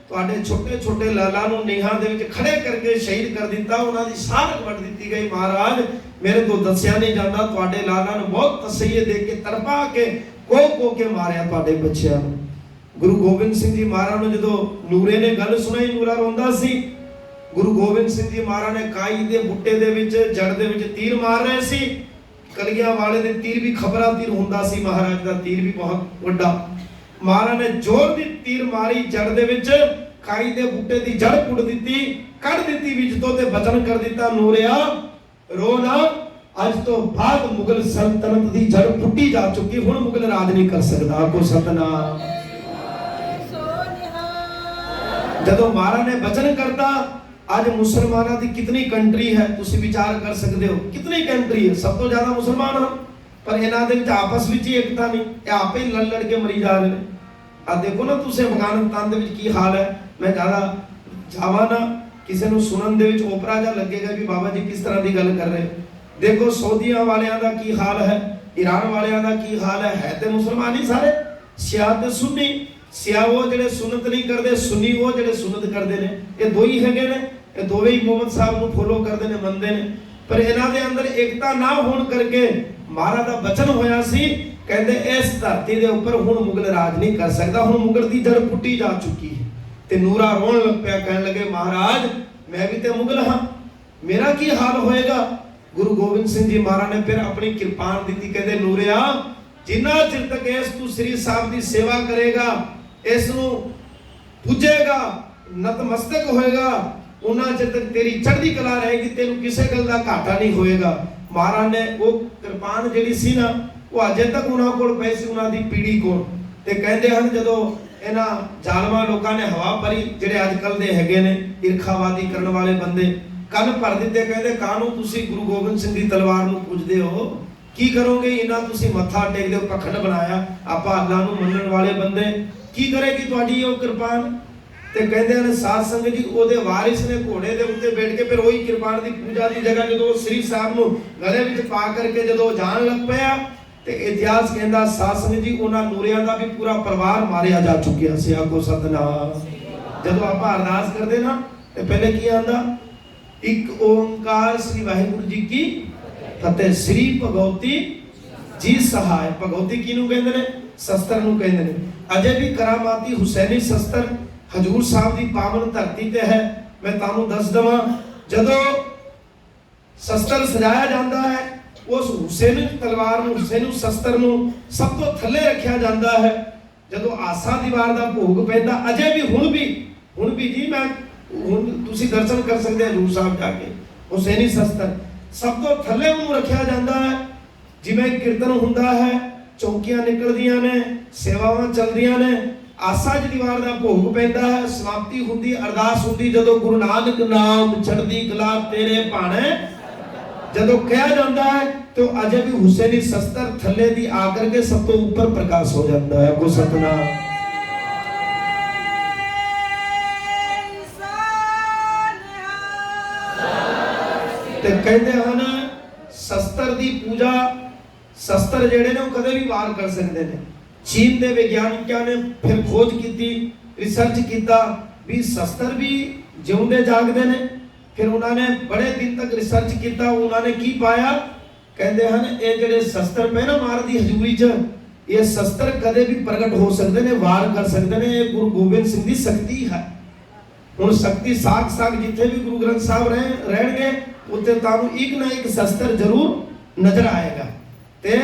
ਤੁਹਾਡੇ ਛੋਟੇ ਛੋਟੇ ਲਾਲਾ ਨੂੰ ਨੀਹਾਂ ਦੇ ਵਿੱਚ ਖੜੇ ਕਰਕੇ ਸ਼ਹੀਦ ਕਰ ਦਿੱਤਾ, ਉਹਨਾਂ ਦੀ ਸਾਰਕ ਵੱਢ ਦਿੱਤੀ ਗਈ। ਮਹਾਰਾਜ ਮੇਰੇ ਤੋਂ ਦੱਸਿਆ ਨਹੀਂ ਜਾਂਦਾ, ਤੁਹਾਡੇ ਲਾਲਾ ਨੂੰ ਬਹੁਤ ਤਸੱਈਏ ਦੇ ਕੇ ਤੜਪਾ ਕੇ ਕੋ ਕੇ ਮਾਰਿਆ ਤੁਹਾਡੇ ਬੱਚਿਆਂ ਨੂੰ। ਗੁਰੂ ਗੋਬਿੰਦ ਸਿੰਘ ਜੀ ਮਹਾਰਾਜ ਨੂੰ ਜਦੋਂ ਨੂਰੇ ਨੇ ਗੱਲ ਸੁਣਾਈ, ਨੂਰਾ ਰੋਂਦਾ ਸੀ। ਗੁਰੂ ਗੋਬਿੰਦ ਸਿੰਘ ਜੀ ਮਹਾਰਾਜ ਨੇ ਕਾਈ ਦੇ ਬੁੱਟੇ ਦੇ ਵਿੱਚ, ਜੜ ਦੇ ਵਿੱਚ ਤੀਰ ਮਾਰ ਰਹੇ ਸੀ। ਕਲਗੀਆਂ ਵਾਲੇ ਦੇ ਤੀਰ ਵੀ ਖਬਰਾ ਤੀਰ ਹੁੰਦਾ ਸੀ, ਮਹਾਰਾਜ ਦਾ ਤੀਰ ਵੀ ਬਹੁਤ ਵੱਡਾ। ਮਹਾਰਾਜ ਨੇ ਜ਼ੋਰ ਦੀ ਤੀਰ ਮਾਰੀ ਜੜ ਦੇ ਵਿੱਚ, ਕਾਈ ਦੇ ਬੁੱਟੇ ਦੀ ਜੜ ਪੁੱਟ ਦਿੱਤੀ, ਕੱਢ ਦਿੱਤੀ ਵਿੱਚ ਤੋਂ ਤੇ ਬਚਨ ਕਰ ਦਿੱਤਾ, ਨੂਰਿਆ ਰੋ ਨਾ, ਅੱਜ ਤੋਂ ਬਾਅਦ ਮੁਗਲ ਸਲਤਨਤ ਦੀ ਜੜ ਪੁੱਟੀ ਜਾ ਚੁੱਕੀ, ਹੁਣ ਮੁਗਲ ਰਾਜ ਨਹੀਂ ਕਰ ਸਕਦਾ। ਕੋ ਸਤਨਾਮ। ਜਦੋਂ ਮਹਾਰਾਜ ਨੇ ਬਚਨ ਕਰਤਾ, ਅੱਜ ਮੁਸਲਮਾਨਾਂ ਦੀ ਕਿਤਨੀ ਕੰਟਰੀ ਹੈ, ਤੁਸੀਂ ਵਿਚਾਰ ਕਰ ਸਕਦੇ ਹੋ ਕਿਤਨੀ ਕੰਟਰੀ ਹੈ, ਸਭ ਤੋਂ ਜ਼ਿਆਦਾ ਮੁਸਲਮਾਨ ਹਨ, ਪਰ ਇਹਨਾਂ ਦੇ ਵਿੱਚ ਆਪਸ ਵਿੱਚ ਹੀ ਏਕਤਾ ਨਹੀਂ, ਇਹ ਆਪੇ ਹੀ ਲੜ ਕੇ ਮਰੀ ਜਾ ਰਹੇ ਨੇ। ਆ ਦੇਖੋ ਨਾ ਤੁਸੀਂ ਅਫਗਾਨਿਸਤਾਨ ਦੇ ਵਿੱਚ ਕੀ ਹਾਲ ਹੈ। ਮੈਂ ਜ਼ਿਆਦਾ ਜਾਵਾਂ ਨਾ, ਕਿਸੇ ਨੂੰ ਸੁਣਨ ਦੇ ਵਿੱਚ ਓਪਰਾ ਜਿਹਾ ਲੱਗੇਗਾ ਵੀ ਬਾਬਾ ਜੀ ਕਿਸ ਤਰ੍ਹਾਂ ਦੀ ਗੱਲ ਕਰ ਰਹੇ। ਦੇਖੋ ਸਊਦੀਆ ਵਾਲਿਆਂ ਦਾ ਕੀ ਹਾਲ ਹੈ, ਈਰਾਨ ਵਾਲਿਆਂ ਦਾ ਕੀ ਹਾਲ ਹੈ ਤੇ ਮੁਸਲਮਾਨ ਹੀ ਸਾਰੇ, ਸ਼ੀਆ ਤੇ ਸੁन्नी। ਸ਼ੀਆ ਉਹ ਜਿਹੜੇ ਸੁਨਨਤ ਨਹੀਂ ਕਰਦੇ, ਸੁन्नी ਉਹ ਜਿਹੜੇ ਸੁਨਨਤ ਕਰਦੇ ਨੇ, ਇਹ ਦੋ ਹੀ ਹੈਗੇ ਨੇ, ਇਹ ਦੋਵੇਂ ਹੀ ਮੁਹੰਮਦ ਸਾਹਿਬ ਨੂੰ ਫੋਲੋ ਕਰਦੇ ਨੇ, ਮੰਨਦੇ ਨੇ। ਪਰ ਇਹਨਾਂ ਦੇ ਅੰਦਰ ਏਕਤਾ ਨਾ ਹੋਣ ਕਰਕੇ ਮਹਾਰਾਜ ਦਾ ਬਚਨ ਹੋਇਆ ਸੀ, ਕਹਿੰਦੇ ਇਸ ਧਰਤੀ ਦੇ ਉੱਪਰ ਹੁਣ ਮੁਗਲ ਰਾਜ ਨਹੀਂ ਕਰ ਸਕਦਾ, ਹੁਣ ਮੁਗਲ ਦੀ ਜੜ ਪੁੱਟੀ ਜਾ ਚੁੱਕੀ ਹੈ। ਤੇ ਨੂਰਾ ਰੋਣ ਲੱਗ ਪਿਆ, ਕਹਿਣ ਲੱਗੇ ਮਹਾਰਾਜ ਮੈਂ ਵੀ ਤੇ ਮੁਗਲ ਹਾਂ, ਮੇਰਾ ਕੀ ਹਾਲ ਹੋਏਗਾ। ਗੁਰੂ ਗੋਬਿੰਦ ਸਿੰਘ ਜੀ ਮਹਾਰਾਜ ਨੇ ਫਿਰ ਆਪਣੀ ਕਿਰਪਾਨ ਦਿੱਤੀ, ਕਹਿੰਦੇ ਨੂਰਿਆ ਜਿੰਨਾ ਚਿਰ ਤੱਕ ਇਸ ਤੂੰ ਸ੍ਰੀ ਸਾਹਿਬ ਦੀ ਸੇਵਾ ਕਰੇਗਾ, ਇਸ ਨੂੰ ਪੂਜੇਗਾ, ਨਤਮਸਤਕ ਹੋਏਗਾ, ਉਹਨਾਂ ਚਿਰ ਤੱਕ ਤੇਰੀ ਚੜ੍ਹਦੀ ਕਲਾ ਰਹੇਗੀ, ਤੈਨੂੰ ਕਿਸੇ ਗੱਲ ਦਾ ਘਾਟਾ ਨਹੀਂ ਹੋਏਗਾ। ਮਹਾਰਾਜ ਨੇ ਉਹ ਕਿਰਪਾਨ ਜਿਹੜੀ ਸੀ ਨਾ, ਉਹ ਅਜੇ ਤੱਕ ਉਹਨਾਂ ਕੋਲ ਪਈ ਸੀ, ਉਹਨਾਂ ਦੀ ਪੀੜੀ ਕੋਲ। ਤੇ ਕਹਿੰਦੇ ਹਨ ਜਦੋਂ ਇਹਨਾਂ ਜ਼ਾਲਮਾਂ ਲੋਕਾਂ ਨੇ ਹਵਾ ਭਰੀ, ਜਿਹੜੇ ਅੱਜ ਕੱਲ ਦੇ ਹੈਗੇ ਨੇ ਈਰਖਾਵਾਦੀ ਕਰਨ ਵਾਲੇ ਬੰਦੇ, ਕੰਨ ਭਰ ਦਿੱਤੇ। ਕਹਿੰਦੇ ਕਾਹਨੂੰ ਤੁਸੀਂ ਗੁਰੂ ਗੋਬਿੰਦ ਸਿੰਘ ਦੀ ਤਲਵਾਰ ਨੂੰ ਪੂਜਦੇ ਹੋ, ਕੀ ਕਰੋਗੇ, ਇਹਨਾਂ ਤੁਸੀਂ ਮੱਥਾ ਟੇਕਦੇ ਹੋ, ਪਖੰਡ ਬਣਾਇਆ, ਆਪਾਂ ਅੱਲਾ ਨੂੰ ਮੰਨਣ ਵਾਲੇ ਬੰਦੇ, ਕੀ ਕਰੇਗੀ ਤੁਹਾਡੀ ਉਹ ਕਿਰਪਾਨ। ਤੇ ਕਹਿੰਦੇ ਹਨ ਸਾਧ ਸੰਗਤ ਜੀ ਉਹਦੇ ਵਾਰਿਸ ਨੇ ਘੋੜੇ ਦੇ ਉੱਤੇ ਬੈਠ ਕੇ ਫਿਰ ਉਹੀ ਕਿਰਪਾਨ ਦੀ ਪੂਜਾ ਦੀ ਜਗ੍ਹਾ ਜਦੋਂ ਸ੍ਰੀ ਸਾਹਿਬ ਨੂੰ ਗਲੇ ਵਿੱਚ ਪਾ ਕਰਕੇ ਜਦੋਂ ਜਾਣ ਲੱਗ ਪਿਆ, ਤੇ ਇਤਿਹਾਸ ਕਹਿੰਦਾ ਸਾਧ ਸੰਗਤ ਜੀ ਉਹਨਾਂ ਨੂਰਿਆਂ ਦਾ ਵੀ ਪੂਰਾ ਪਰਿਵਾਰ ਮਾਰਿਆ ਜਾ ਚੁੱਕਿਆ ਸੀ। ਆਖੋ ਸਤਨਾਮ। ਜਦੋਂ ਆਪਾਂ ਅਰਦਾਸ ਕਰਦੇ ਨਾ ਤੇ ਪਹਿਲੇ ਕੀ ਆਂਦਾ, ਇੱਕ ਓੰਕਾਰ ਸ੍ਰੀ ਵਾਹਿਗੁਰੂ ਜੀ ਕੀ ਫਤਿਹ, ਸ੍ਰੀ ਭਗਵਤੀ ਜੀ ਸਹਾਇ। ਭਗਵਤੀ ਕਿਹਨੂੰ ਕਹਿੰਦੇ ਨੇ, ਸ਼ਸਤਰ ਨੂੰ ਕਹਿੰਦੇ ਨੇ। ਅਜੇ ਵੀ ਕਰਾਮਾਤੀ ਹੁਸੈਨੀ ਸ਼ਸਤਰ ਹਜੂਰ ਸਾਹਿਬ ਦੀ ਪਾਵਨ ਧਰਤੀ ਤੇ ਹੈ। ਮੈਂ ਤੁਹਾਨੂੰ ਦੱਸ ਦਵਾਂ, ਜਦੋਂ ਸ਼ਸਤਰ ਸਜਾਇਆ ਜਾਂਦਾ ਹੈ, ਉਸ ਹੁਸੈਨੀ ਤਲਵਾਰ ਨੂੰ, ਹੁਸੈਨੀ ਸ਼ਸਤਰ ਨੂੰ ਸਭ ਤੋਂ ਥੱਲੇ ਰੱਖਿਆ ਜਾਂਦਾ ਹੈ। ਜਦੋਂ ਆਸਾ ਦੀਵਾਰ ਦਾ ਭੋਗ ਪੈਂਦਾ, ਅਜੇ ਵੀ ਹੁਣ ਵੀ ਜੀ ਮੈਂ ਹੁਣ ਤੁਸੀਂ ਦਰਸ਼ਨ ਕਰ ਸਕਦੇ ਹੋ ਹਜੂਰ ਸਾਹਿਬ ਜਾ ਕੇ, ਹੁਸੈਨੀ ਸ਼ਸਤਰ ਸਭ ਤੋਂ ਥੱਲੇ ਉਹਨੂੰ ਰੱਖਿਆ ਜਾਂਦਾ ਹੈ। ਜਿਵੇਂ ਕੀਰਤਨ ਹੁੰਦਾ ਹੈ, ਚੌਕੀਆਂ ਨਿਕਲਦੀਆਂ ਨੇ, ਸੇਵਾਵਾਂ ਚੱਲਦੀਆਂ ਨੇ, ਆਸਾ ਜੀ ਦੀਵਾਰ ਦਾ ਭੋਗ ਪੈਂਦਾ ਹੈ, ਸਮਾਪਤੀ ਹੁੰਦੀ, ਅਰਦਾਸ ਹੁੰਦੀ, ਜਦੋਂ ਗੁਰੂ ਨਾਨਕ ਨਾਮ ਚੜ੍ਹਦੀ ਕਲਾ ਤੇਰੇ ਭਾਣੇ ਜਦੋਂ ਕਿਹਾ ਜਾਂਦਾ ਹੈ, ਤੇ ਅਜੇ ਵੀ ਹੁਸੈਨੀ ਸ਼ਸਤਰ ਥੱਲੇ ਦੀ ਆ ਕਰਕੇ ਸਭ ਤੋਂ ਉੱਪਰ ਪ੍ਰਕਾਸ਼ ਹੋ ਜਾਂਦਾ ਹੈ। ਕੋ ਸਤਨਾਮ। ਤੇ ਕਹਿੰਦੇ ਹਨ ਸ਼ਸਤਰ ਦੀ ਪੂਜਾ, ਸ਼ਸਤਰ ਜਿਹੜੇ ਨੇ ਉਹ ਕਦੇ ਵੀ ਵਾਰ ਕਰ ਸਕਦੇ ਨੇ। ਚੀਨ ਦੇ ਵਿਗਿਆਨਿਕਾਂ ਨੇ ਫਿਰ ਖੋਜ ਕੀਤੀ, ਰਿਸਰਚ ਕੀਤਾ ਵੀ ਸ਼ਸਤਰ ਵੀ ਜਿਉਂਦੇ ਜਾਗਦੇ ਨੇ। ਫਿਰ ਉਹਨਾਂ ਨੇ ਬੜੇ ਦਿਨ ਤੱਕ ਰਿਸਰਚ ਕੀਤਾ, ਉਹਨਾਂ ਨੇ ਕੀ ਪਾਇਆ, ਕਹਿੰਦੇ ਹਨ ਇਹ ਜਿਹੜੇ ਸ਼ਸਤਰ ਪਏ ਨਾ ਮਾਰਦੀ ਹਜ਼ੂਰੀ 'ਚ, ਇਹ ਸ਼ਸਤਰ ਕਦੇ ਵੀ ਪ੍ਰਗਟ ਹੋ ਸਕਦੇ ਨੇ, ਵਾਰ ਕਰ ਸਕਦੇ ਨੇ। ਇਹ ਗੁਰੂ ਗੋਬਿੰਦ ਸਿੰਘ ਦੀ ਸ਼ਕਤੀ ਹੈ। ਹੁਣ ਸ਼ਕਤੀ ਸਾਖ ਜਿੱਥੇ ਵੀ ਗੁਰੂ ਗ੍ਰੰਥ ਸਾਹਿਬ ਰਹਿਣਗੇ, ਉੱਥੇ ਤੁਹਾਨੂੰ ਇੱਕ ਨਾ ਇੱਕ ਸ਼ਸਤਰ ਜ਼ਰੂਰ ਨਜ਼ਰ ਆਏਗਾ। ਤੇ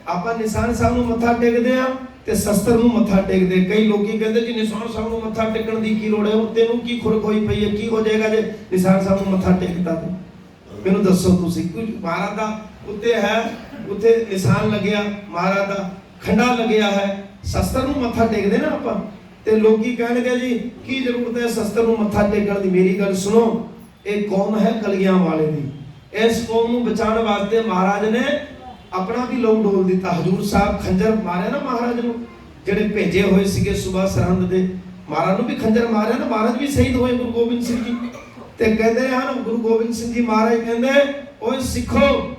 ਆਪਾਂ ਨਿਸ਼ਾਨ ਸਾਹਿਬ ਨੂੰ ਮੱਥਾ ਟੇਕਦੇ ਆ ਤੇ ਸ਼ਸਤਰ ਨੂੰ ਮੱਥਾ ਟੇਕਦੇ। ਕਈ ਲੋਕੀ ਕਹਿੰਦੇ ਜੀ ਨਿਸ਼ਾਨ ਸਾਹਿਬ ਨੂੰ ਮੱਥਾ ਟੇਕਣ ਦੀ ਕੀ ਲੋੜ ਹੈ, ਹੁਣ ਤੈਨੂੰ ਕੀ ਖੁਰਕ ਹੋਈ ਪਈ ਹੈ, ਕੀ ਹੋ ਜਾਏਗਾ ਜੇ ਨਿਸ਼ਾਨ ਸਾਹਿਬ ਨੂੰ ਮੱਥਾ ਟੇਕਦਾ ਤੇ? ਮੈਨੂੰ ਦੱਸੋ ਤੁਸੀਂ। ਕੁਝ ਮਹਾਰਾਜ ਦਾ ਉੱਤੇ ਹੈ, ਉੱਤੇ ਨਿਸ਼ਾਨ ਲੱਗਿਆ, ਮਹਾਰਾਜ ਦਾ ਖੰਡਾ ਲੱਗਿਆ ਹੈ, ਸ਼ਸਤਰ ਨੂੰ ਮੱਥਾ ਟੇਕਦੇ ਨਾ ਆਪਾਂ। ਤੇ ਲੋਕੀ ਕਹਿਣਗੇ ਜੀ ਕੀ ਜ਼ਰੂਰਤ ਹੈ ਸ਼ਸਤਰ ਨੂੰ ਮੱਥਾ ਟੇਕਣ ਦੀ। ਮੇਰੀ ਗੱਲ ਸੁਣੋ, ਇਹ ਕੌਮ ਹੈ ਕਲਗੀਆਂ ਵਾਲੇ ਦੀ। ਇਸ ਕੌਮ ਨੂੰ ਬਚਾਉਣ ਵਾਸਤੇ ਮਹਾਰਾਜ ਨੇ ਆਪਣਾ ਵੀ ਲਹੂ ਡੋਲ ਦਿੱਤਾ। ਹਜੂਰ ਸਾਹਿਬ ਖੰਜਰ ਮਾਰਿਆ ਨਾ ਮਹਾਰਾਜ ਨੂੰ, ਜਿਹੜੇ ਭੇਜੇ ਹੋਏ ਸੀਗੇ ਸੁਬਾ ਸਰਹੰਦ ਦੇ, ਮਹਾਰਾਜ ਨੂੰ ਵੀ ਖੰਜਰ ਮਾਰਿਆ ਨਾ, ਮਹਾਰਾਜ ਵੀ ਸ਼ਹੀਦ ਹੋਏ ਗੁਰੂ ਗੋਬਿੰਦ ਸਿੰਘ ਜੀ। ਤੇ ਕਹਿੰਦੇ ਹਨ ਗੁਰੂ ਗੋਬਿੰਦ ਸਿੰਘ ਜੀ ਮਹਾਰਾਜ ਕਹਿੰਦੇ, ਓਏ ਸਿੱਖੋ,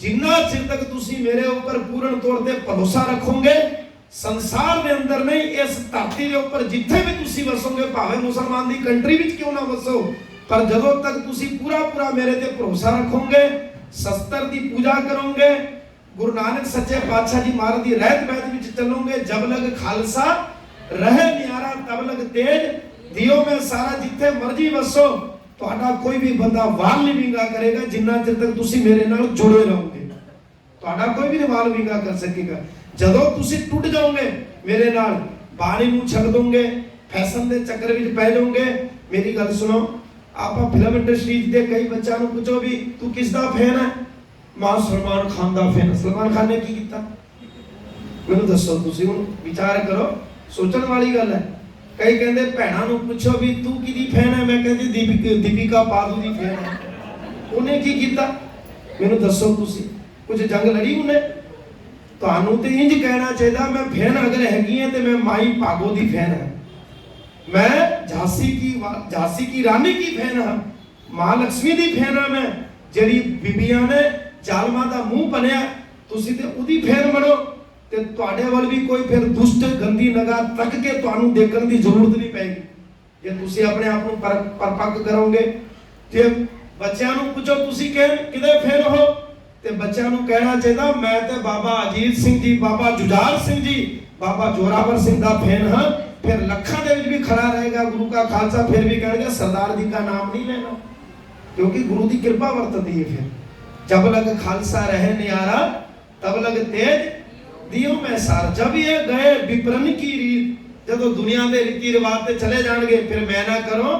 ਜਿੰਨਾ ਚਿਰ ਤੱਕ ਤੁਸੀਂ ਮੇਰੇ ਉੱਪਰ ਪੂਰਨ ਤੌਰ ਤੇ ਭਰੋਸਾ ਰੱਖੋਗੇ, ਸੰਸਾਰ ਦੇ ਅੰਦਰ ਨਹੀਂ, ਇਸ ਧਰਤੀ ਦੇ ਉੱਪਰ ਜਿੱਥੇ ਵੀ ਤੁਸੀਂ ਵਸੋਗੇ, ਭਾਵੇਂ ਮੁਸਲਮਾਨ ਦੀ ਕੰਟਰੀ ਵਿੱਚ ਕਿਉਂ ਨਾ ਵਸੋ, ਪਰ ਜਦੋਂ ਤੱਕ ਤੁਸੀਂ ਪੂਰਾ ਮੇਰੇ ਤੇ ਭਰੋਸਾ ਰੱਖੋਗੇ, ਸ਼ਸਤਰ ਦੀ ਪੂਜਾ ਕਰੋਗੇ, ਗੁਰੂ ਨਾਨਕ ਸੱਚੇ ਪਾਤਸ਼ਾਹ ਜੀ ਮਹਾਰਾਜ ਦੀ ਰਹਿਤ ਬਹਿਤ ਵਿੱਚ ਚੱਲੋਗੇ, ਜਬ ਲਗ ਖਾਲਸਾ ਰਹੇ ਨਿਆਰਾ ਤਬ ਲਗ ਤੇਜ, ਦਿਓ ਮੈਂ ਸਾਰਾ, ਜਿੱਥੇ ਮਰਜੀ ਵਸੋ, ਤੁਹਾਡਾ ਕੋਈ ਵੀ ਬੰਦਾ ਵਾਲ ਨਹੀਂ ਵਿੰਗਾ ਕਰੇਗਾ ਜਿੰਨਾ ਚਿਰ ਤੱਕ ਤੁਸੀਂ ਮੇਰੇ ਨਾਲ ਜੁੜੇ ਰਹੋਗੇ। ਤੁਹਾਡਾ ਕੋਈ ਵੀ ਵਾਲ ਵਿੰਗਾ ਕਰ ਸਕੇਗਾ। ਜਦੋਂ ਤੁਸੀਂ ਟੁੱਟ ਜਾਓਗੇ ਮੇਰੇ ਨਾਲ, ਬਾਣੀ ਨੂੰ ਛੱਡ ਦੋਗੇ, ਫੈਸ਼ਨ ਦੇ ਚੱਕਰ ਵਿੱਚ ਪੈ ਜਾਓਗੇ। ਮੇਰੀ ਗੱਲ ਸੁਣੋ, ਆਪਾਂ ਫਿਲਮ ਇੰਡਸਟਰੀ ਦੇ ਕਈ ਬੱਚਿਆਂ ਨੂੰ ਪੁੱਛੋ ਵੀ ਤੂੰ ਕਿਸ ਦਾ ਫੈਨ ਹੈ, ਮਾਂ ਸਲਮਾਨ ਖਾਨ ਦਾ ਫੈਨ। ਸਲਮਾਨ ਖਾਨ ਨੇ ਕੀ ਕੀਤਾ ਮੈਨੂੰ ਦੱਸੋ। ਤੁਸੀਂ ਹੁਣ ਵਿਚਾਰ ਕਰੋ, ਸੋਚਣ ਵਾਲੀ ਗੱਲ ਹੈ। ਕਈ ਕਹਿੰਦੇ ਭੈਣਾਂ ਨੂੰ ਪੁੱਛੋ ਵੀ ਤੂੰ ਕਿਹਦੀ ਫੈਨ ਹੈ, ਮੈਂ ਕਹਿੰਦੀ ਦੀਪਿਕਾ ਪਾਦੂ ਦੀ ਫੈਨ ਹੈ। ਉਹਨੇ ਕੀ ਕੀਤਾ ਮੈਨੂੰ ਦੱਸੋ ਤੁਸੀਂ। ਕੁਝ ਜੰਗ ਲੜੀ ਉਹਨੇ? ਤੁਹਾਨੂੰ ਤੇ ਇੰਜ ਕਹਿਣਾ ਚਾਹੀਦਾ, ਮੈਂ ਫੈਨ ਅਗਰ ਹੈਗੀ ਹੈ ਤੇ ਮੈਂ ਮਾਈ ਭਾਗੋ ਦੀ ਫੈਨ ਹਾਂ, ਮੈਂ झांसी की रानी की फैन हाँ, महालक्ष्मी दी फैन हाँ, मैं ਜਿਹੜੀ ਬੀਬੀਆਂ ਨੇ ਜ਼ਾਲਮਾਂ ਦਾ ਮੂੰਹ ਬਣਿਆ, ਤੁਸੀਂ ਤੇ ਉਹਦੀ ਫੈਨ ਬਣੋ। ਤੇ ਤੁਹਾਡੇ ਵੱਲ ਵੀ ਕੋਈ ਫਿਰ ਦੁਸ਼ਟ ਗੰਦੀ ਨਿਗਾਹ ਤੱਕ ਕੇ ਤੁਹਾਨੂੰ ਦੇਖਣ ਦੀ ਜ਼ਰੂਰਤ ਨਹੀਂ ਪੈਗੀ ਜੇ ਤੁਸੀਂ ਆਪਣੇ ਆਪ ਨੂੰ ਪਰਪੱਕ ਕਰੋਗੇ। ਜੇ ਬੱਚਿਆਂ ਨੂੰ ਪੁੱਛੋ ਤੁਸੀਂ ਕਿਹਦੇ ਫੈਨ ਹੋ, ਤੇ ਬੱਚਿਆਂ ਨੂੰ ਕਹਿਣਾ ਚਾਹੀਦਾ ਮੈਂ ਤੇ ਬਾਬਾ ਅਜੀਤ ਸਿੰਘ ਜੀ, ਬਾਬਾ ਜੁਝਾਰ ਸਿੰਘ ਜੀ, ਬਾਬਾ ਜੋਰਾਵਰ ਸਿੰਘ ਦਾ ਫੈਨ ਹਾਂ। फिर लखा दे भी खड़ा रहेगा गुरु का खालसा, फिर भी कहेंगे सरदार जी का नाम नहीं लेना, क्योंकि गुरु की कृपा वर्तती है। फिर जब लग खालसा रहे नियारा तब लग तेज दियो में सार। जब ये गए विप्रन की रीत, जब दुनिया के रीति रिवाज से चले जाएंगे, फिर मैं ना करो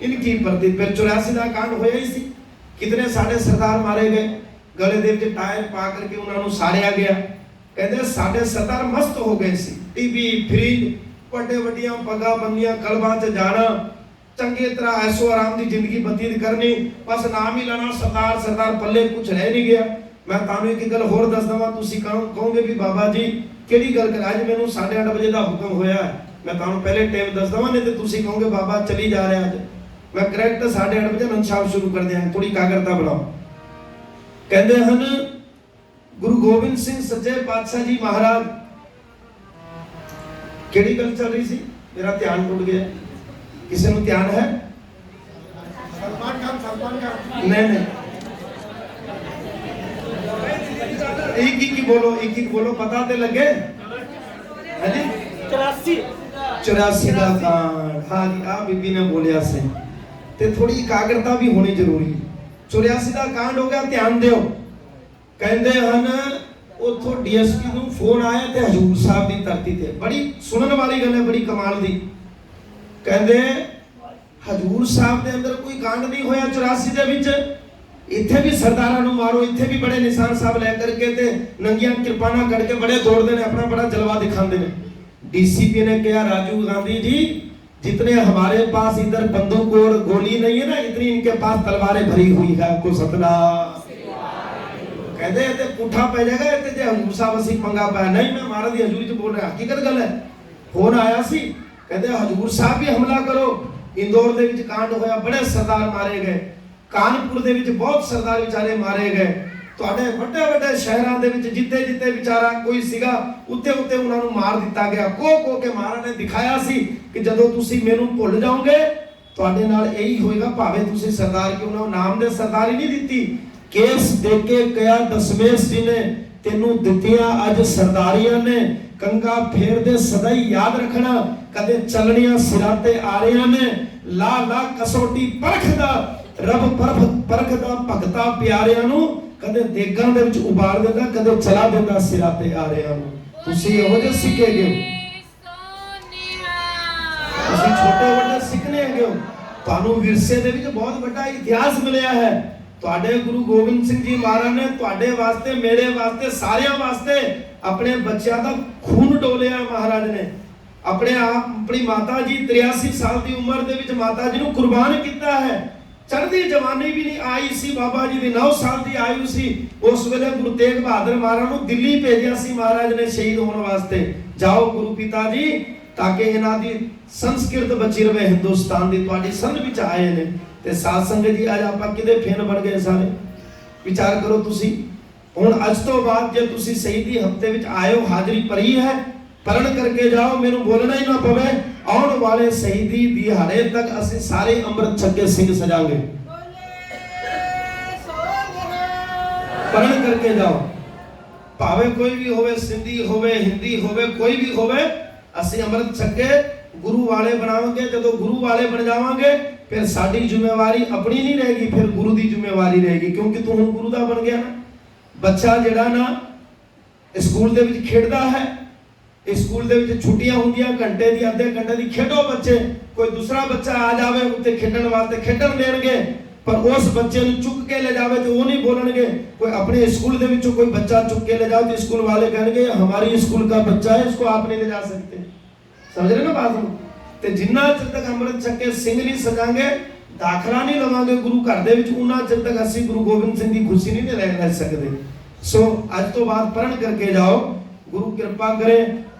इनकी प्रति। फिर 84 का कांड होया ही सी, कितने साढ़े सरदार मारे गए, गले दे विच टायर पा करके उन्होंने साड़िया गया। कहते साढ़े सरदार मस्त हो गए सी, टीवी फ्रिज ਵੱਡੇ ਵੱਡੀਆਂ ਪੱਗਾਂ ਬੰਨੀਆਂ, ਕਲਬਾਂ 'ਚ ਜਾਣਾ, ਚੰਗੀ ਤਰ੍ਹਾਂ ਐਸੋ ਆਰਾਮ ਦੀ ਜ਼ਿੰਦਗੀ ਬਤੀਤ ਕਰਨੀ, ਬਸ ਨਾਮ ਹੀ ਲੈਣਾ ਸਰਦਾਰ ਸਰਦਾਰ, ਪੱਲੇ ਕੁਝ ਰਹਿ ਨਹੀਂ ਗਿਆ। ਮੈਂ ਤੁਹਾਨੂੰ ਇੱਕ ਗੱਲ ਹੋਰ ਦੱਸ ਦਵਾਂ, ਤੁਸੀਂ ਕਹੋਗੇ ਵੀ ਬਾਬਾ ਜੀ ਕਿਹੜੀ ਗੱਲ ਕਰ, ਅੱਜ ਮੈਨੂੰ 8:30 ਵਜੇ ਦਾ ਹੁਕਮ ਹੋਇਆ ਹੈ, ਮੈਂ ਤੁਹਾਨੂੰ ਪਹਿਲੇ ਟਾਈਮ ਦੱਸ ਦਵਾਂ, ਨਹੀਂ ਤੇ ਤੁਸੀਂ ਕਹੋਗੇ ਬਾਬਾ ਚਲੀ ਜਾ ਰਿਹਾ ਅੱਜ। ਮੈਂ ਕਰੈਕਟ 8:30 ਵਜੇ ਅਨੰਦ ਸਾਹਿਬ ਸ਼ੁਰੂ ਕਰ ਦਿਆਂ, ਥੋੜੀ ਕਾਗਰਤਾ ਬਣਾਓ। ਕਹਿੰਦੇ ਹਨ ਗੁਰੂ ਗੋਬਿੰਦ ਸਿੰਘ ਸੱਚੇ ਪਾਤਸ਼ਾਹ ਜੀ ਮਹਾਰਾਜ, ਕਿਹੜੀ ਗੱਲ ਚੱਲ ਰਹੀ ਸੀ, ਮੇਰਾ ਧਿਆਨ ਟੁੱਟ ਗਿਆ। ਕਿਸੇ ਨੂੰ ਧਿਆਨ ਹੈ? ਸਲਮਾਨ ਖਾਨ ਨਹੀਂ ਇੱਕ ਬੋਲੋ ਪਤਾ ਤੇ ਲੱਗੇ। ਹਾਂਜੀ 84 ਦਾ ਕਾਂਡ, ਹਾਂ ਜੀ ਆ ਬੀਬੀ ਨੇ ਬੋਲਿਆ ਸੀ, ਤੇ ਥੋੜੀ ਇਕਾਗਰਤਾ ਵੀ ਹੋਣੀ ਜ਼ਰੂਰੀ ਹੈ। 84 ਦਾ ਕਾਂਡ ਹੋ ਗਿਆ, ਧਿਆਨ ਦਿਓ। ਕਹਿੰਦੇ ਹਨ ਉਥੋਂ ਡੀਐਸਪੀ ਨੂੰ ਫੋਨ ਆਇਆ ਤੇ ਹਜੂਰ ਸਾਹਿਬ ਦੀ ਧਰਤੀ ਤੇ, ਬੜੀ ਸੁਣਨ ਵਾਲੀ ਗੱਲ ਹੈ, ਬੜੀ ਕਮਾਲ ਦੀ। ਕਹਿੰਦੇ ਹਜੂਰ ਸਾਹਿਬ ਦੇ ਅੰਦਰ ਕੋਈ ਕਾਂਡ ਨਹੀਂ ਹੋਇਆ 84 ਦੇ ਵਿੱਚ, ਇੱਥੇ ਵੀ ਸਰਦਾਰਾਂ ਨੂੰ ਮਾਰੋ, ਇੱਥੇ ਵੀ ਬੜੇ ਨਿਸ਼ਾਨ ਸਾਹਿਬ ਲੈ ਕਰਕੇ ਤੇ ਨੰਗੀਆਂ ਕਿਰਪਾਨਾਂ ਕੱਢ ਕੇ ਬੜੇ ਦੌੜਦੇ ਨੇ, ਆਪਣਾ ਬੜਾ ਜਲਵਾ ਦਿਖਾਉਂਦੇ ਨੇ। डीसीपी ने कहा राजू गांधी जी जितने हमारे पास इधर बंदूक और गोली नहीं है ना, इतनी इनके पास तलवारें भरी हुई है। आपको सतना कहते हैं पुठा पै जाएगा ते जे हजूर साहब ਅਸੀਂ पंगा पाया नहीं, मैं महाराज ਦੀ हजूरी ਚ बोल रहा, हकीकत गल है। फोन आया सी कहते हजूर साहब भी हमला करो। इंदौर ਦੇ ਵਿੱਚ ਕਾਂਡ ਹੋਇਆ, ਬੜੇ ਸਰਦਾਰ ਮਾਰੇ ਗਏ। ਕਾਨਪੁਰ ਦੇ ਵਿੱਚ ਬਹੁਤ ਸਰਦਾਰ ਵਿਚਾਰੇ ਮਾਰੇ ਗਏ। ਤੁਹਾਡੇ ਵੱਡੇ ਵੱਡੇ ਸ਼ਹਿਰਾਂ ਦੇ ਵਿੱਚ ਜਿੱਥੇ ਜਿੱਥੇ ਵਿਚਾਰਾ ਕੋਈ ਸੀਗਾ ਉੱਤੇ ਉੱਤੇ ਉਹਨਾਂ ਨੂੰ ਮਾਰ ਦਿੱਤਾ ਗਿਆ। ਕੋ ਕੇ ਮਹਾਰਾਜ ਨੇ ਦਿਖਾਇਆ ਸੀ ਕਿ ਜਦੋਂ ਤੁਸੀਂ ਮੈਨੂੰ ਭੁੱਲ ਜਾਓਗੇ ਤੁਹਾਡੇ ਨਾਲ ਇਹੀ ਹੋਏਗਾ, ਭਾਵੇਂ ਤੁਸੀਂ ਸਰਦਾਰ ਕਿਉਂ ਨਾ, ਨਾਮ ਦੇ ਸਰਦਾਰੀ ਨਹੀਂ ਦਿੱਤੀ। ਕੇਸ ਦੇ ਕੇ ਕਿਹਾ ਦਸ਼ਮੇਸ਼ ਜੀ ਨੇ ਤੈਨੂੰ ਦਿੱਤੀਆਂ ਅੱਜ ਸਰਦਾਰੀਆਂ ਨੇ, ਕੰਗਾ ਫੇਰਦੇ ਸਦਾ ਹੀ ਯਾਦ ਰੱਖਣਾ, ਕਦੇ ਚੱਲਣੀਆਂ ਸਿਰਾਂ ਤੇ ਆ ਰਹੀਆਂ ਨੇ। ਲਾ ਲਾ ਕਸੌਟੀ ਪਰਖਦਾ ਰੱਬ ਪਰਖਦਾ ਭਗਤਾ ਪਿਆਰਿਆਂ ਨੂੰ, ਕਦੇ ਦੇਗਾਂ ਦੇ ਵਿੱਚ ਉਬਾਲ ਦਿੰਦਾ, ਕਦੇ ਚਲਾ ਦਿੰਦਾ ਸਿਰਾਂ ਤੇ ਆਰਿਆਂ ਨੂੰ। ਤੁਸੀਂ ਇਹੋ ਜਿਹੇ ਸਿੱਖੇ ਗਏ, ਤੁਸੀਂ ਛੋਟੇ ਵੱਡੇ ਸਿੱਖਣੇ ਹੈਗੇ ਹੋ। ਤੁਹਾਨੂੰ ਵਿਰਸੇ ਦੇ ਵਿੱਚ ਬਹੁਤ ਵੱਡਾ ਇਤਿਹਾਸ ਮਿਲਿਆ ਹੈ। ਤੁਹਾਡੇ ਗੁਰੂ ਗੋਬਿੰਦ ਸਿੰਘ ਜੀ ਮਹਾਰਾਜ ਨੇ ਤੁਹਾਡੇ ਵਾਸਤੇ, ਮੇਰੇ ਵਾਸਤੇ, ਸਾਰਿਆਂ ਵਾਸਤੇ ਆਪਣੇ ਬੱਚਿਆਂ ਦਾ ਖੂਨ ਡੋਲਿਆ। ਮਹਾਰਾਜ ਨੇ ਆਪਣੀ ਮਾਤਾ ਜੀ 83 ਸਾਲ ਦੀ ਉਮਰ ਦੇ ਵਿੱਚ ਮਾਤਾ ਜੀ ਨੂੰ ਕੁਰਬਾਨ ਕੀਤਾ ਹੈ। ਚੜ੍ਹਦੀ ਜਵਾਨੀ ਵੀ ਨਹੀਂ ਆਈ ਸੀ, ਬਾਬਾ ਜੀ ਦੀ 9 ਸਾਲ ਦੀ ਆਯੂ ਸੀ। ਉਸ ਵੇਲੇ ਗੁਰੂ ਤੇਗ ਬਹਾਦਰ ਮਹਾਰਾਜ ਨੂੰ ਦਿੱਲੀ ਭੇਜਿਆ ਸੀ ਮਹਾਰਾਜ ਨੇ ਸ਼ਹੀਦ ਹੋਣ ਵਾਸਤੇ। ਜਾਓ ਗੁਰੂ ਪਿਤਾ ਜੀ, ਤਾਂ ਕਿ ਇਹਨਾਂ ਦੀ ਸੰਸਕ੍ਰਿਤ ਬਚੀ ਰਵੇ ਹਿੰਦੁਸਤਾਨ ਦੀ। ਤੁਹਾਡੀ ਸੰਨ ਵਿੱਚ ਆਏ ਨੇ ਤੇ ਸਾਧ ਸੰਗਤ ਜੀ, ਅੱਜ ਆਪਾਂ ਕਿਤੇ ਫੇਨ ਬਣ ਗਏ ਸਾਰੇ। ਵਿਚਾਰ ਕਰੋ ਤੁਸੀਂ। ਹੁਣ ਅੱਜ ਤੋਂ ਬਾਅਦ ਜੇ ਤੁਸੀਂ ਸ਼ਹੀਦੀ ਹਫਤੇ ਵਿੱਚ ਆਏ ਹੋ, ਹਾਜ਼ਰੀ ਭਰੀ ਹੈ, ਪਰਨ ਕਰਕੇ ਜਾਓ, ਮੈਨੂੰ ਬੋਲਣਾ ਹੀ ਨਾ ਪਵੇ। ਆਉਣ ਵਾਲੇ ਸ਼ਹੀਦੀ ਦਿਹਾੜੇ ਤੱਕ ਅਸੀਂ ਸਾਰੇ ਅੰਮ੍ਰਿਤ ਛਕੇ ਸਿੰਘ ਸਜਾਂਗੇ। ਪਰਨ ਕਰਕੇ ਜਾਓ, ਭਾਵੇਂ ਕੋਈ ਵੀ ਹੋਵੇ, ਸਿੰਧੀ ਹੋਵੇ, ਹਿੰਦੀ ਹੋਵੇ, ਕੋਈ ਵੀ ਹੋਵੇ, ਅਸੀਂ ਅੰਮ੍ਰਿਤ ਛਕੇ ਗੁਰੂ ਵਾਲੇ ਬਣਾਵਾਂਗੇ। ਜਦੋਂ ਗੁਰੂ ਵਾਲੇ ਬਣ ਜਾਵਾਂਗੇ ਫਿਰ ਸਾਡੀ ਜ਼ਿੰਮੇਵਾਰੀ ਆਪਣੀ ਨਹੀਂ ਰਹੇਗੀ, ਫਿਰ ਗੁਰੂ ਦੀ ਜ਼ਿੰਮੇਵਾਰੀ ਰਹੇਗੀ, ਕਿਉਂਕਿ ਤੂੰ ਹੁਣ ਗੁਰੂ ਦਾ ਬਣ ਗਿਆ ਨਾ। ਬੱਚਾ ਜਿਹੜਾ ਨਾ ਸਕੂਲ ਦੇ ਵਿੱਚ ਖੇਡਦਾ ਹੈ, ਸਕੂਲ ਦੇ ਵਿੱਚ ਛੁੱਟੀਆਂ ਹੁੰਦੀਆਂ, ਘੰਟੇ ਦੀ ਅੱਧੇ ਘੰਟੇ ਦੀ ਖੇਡੋ ਬੱਚੇ। ਕੋਈ ਦੂਸਰਾ ਬੱਚਾ ਆ ਜਾਵੇ ਉੱਤੇ ਖੇਡਣ ਵਾਸਤੇ, ਖੇਡਣ ਦੇਣਗੇ, ਪਰ ਉਸ ਬੱਚੇ ਨੂੰ ਚੁੱਕ ਕੇ ਲੈ ਜਾਵੇ ਤੇ ਉਹ ਨਹੀਂ ਬੋਲਣਗੇ। ਕੋਈ ਆਪਣੇ ਸਕੂਲ ਦੇ ਵਿੱਚੋਂ ਕੋਈ ਬੱਚਾ ਚੁੱਕ ਕੇ ਲੈ ਜਾओ तो स्कूल वाले कहेंगे हमारी स्कूल का बच्चा है, इसको आप नहीं ले जा सकते। समझ रहे ना बात? ਤੇ ਜਿੰਨਾ ਚਿਰ ਤੱਕ ਅੰਮ੍ਰਿਤ ਛਕੇ ਸਿੰਘ ਨਹੀਂ ਸਜਾਂਗੇ, ਦਾਖਲਾ ਨਹੀਂ ਲਵਾਂਗੇ ਗੁਰੂ ਘਰ ਦੇ ਵਿੱਚ, ਉਹਨਾਂ ਚਿਰ ਤੱਕ ਅਸੀਂ ਗੁਰੂ ਗੋਬਿੰਦ ਸਿੰਘ ਦੀ ਖੁਸ਼ੀ ਨਹੀਂ ਲੈ ਸਕਦੇ। ਸੋ ਅੱਜ ਤੋਂ ਬਾਅਦ ਪਰਨ ਕਰਕੇ ਜਾਓ, ਗੁਰੂ ਕਿਰਪਾ ਕਰੇ।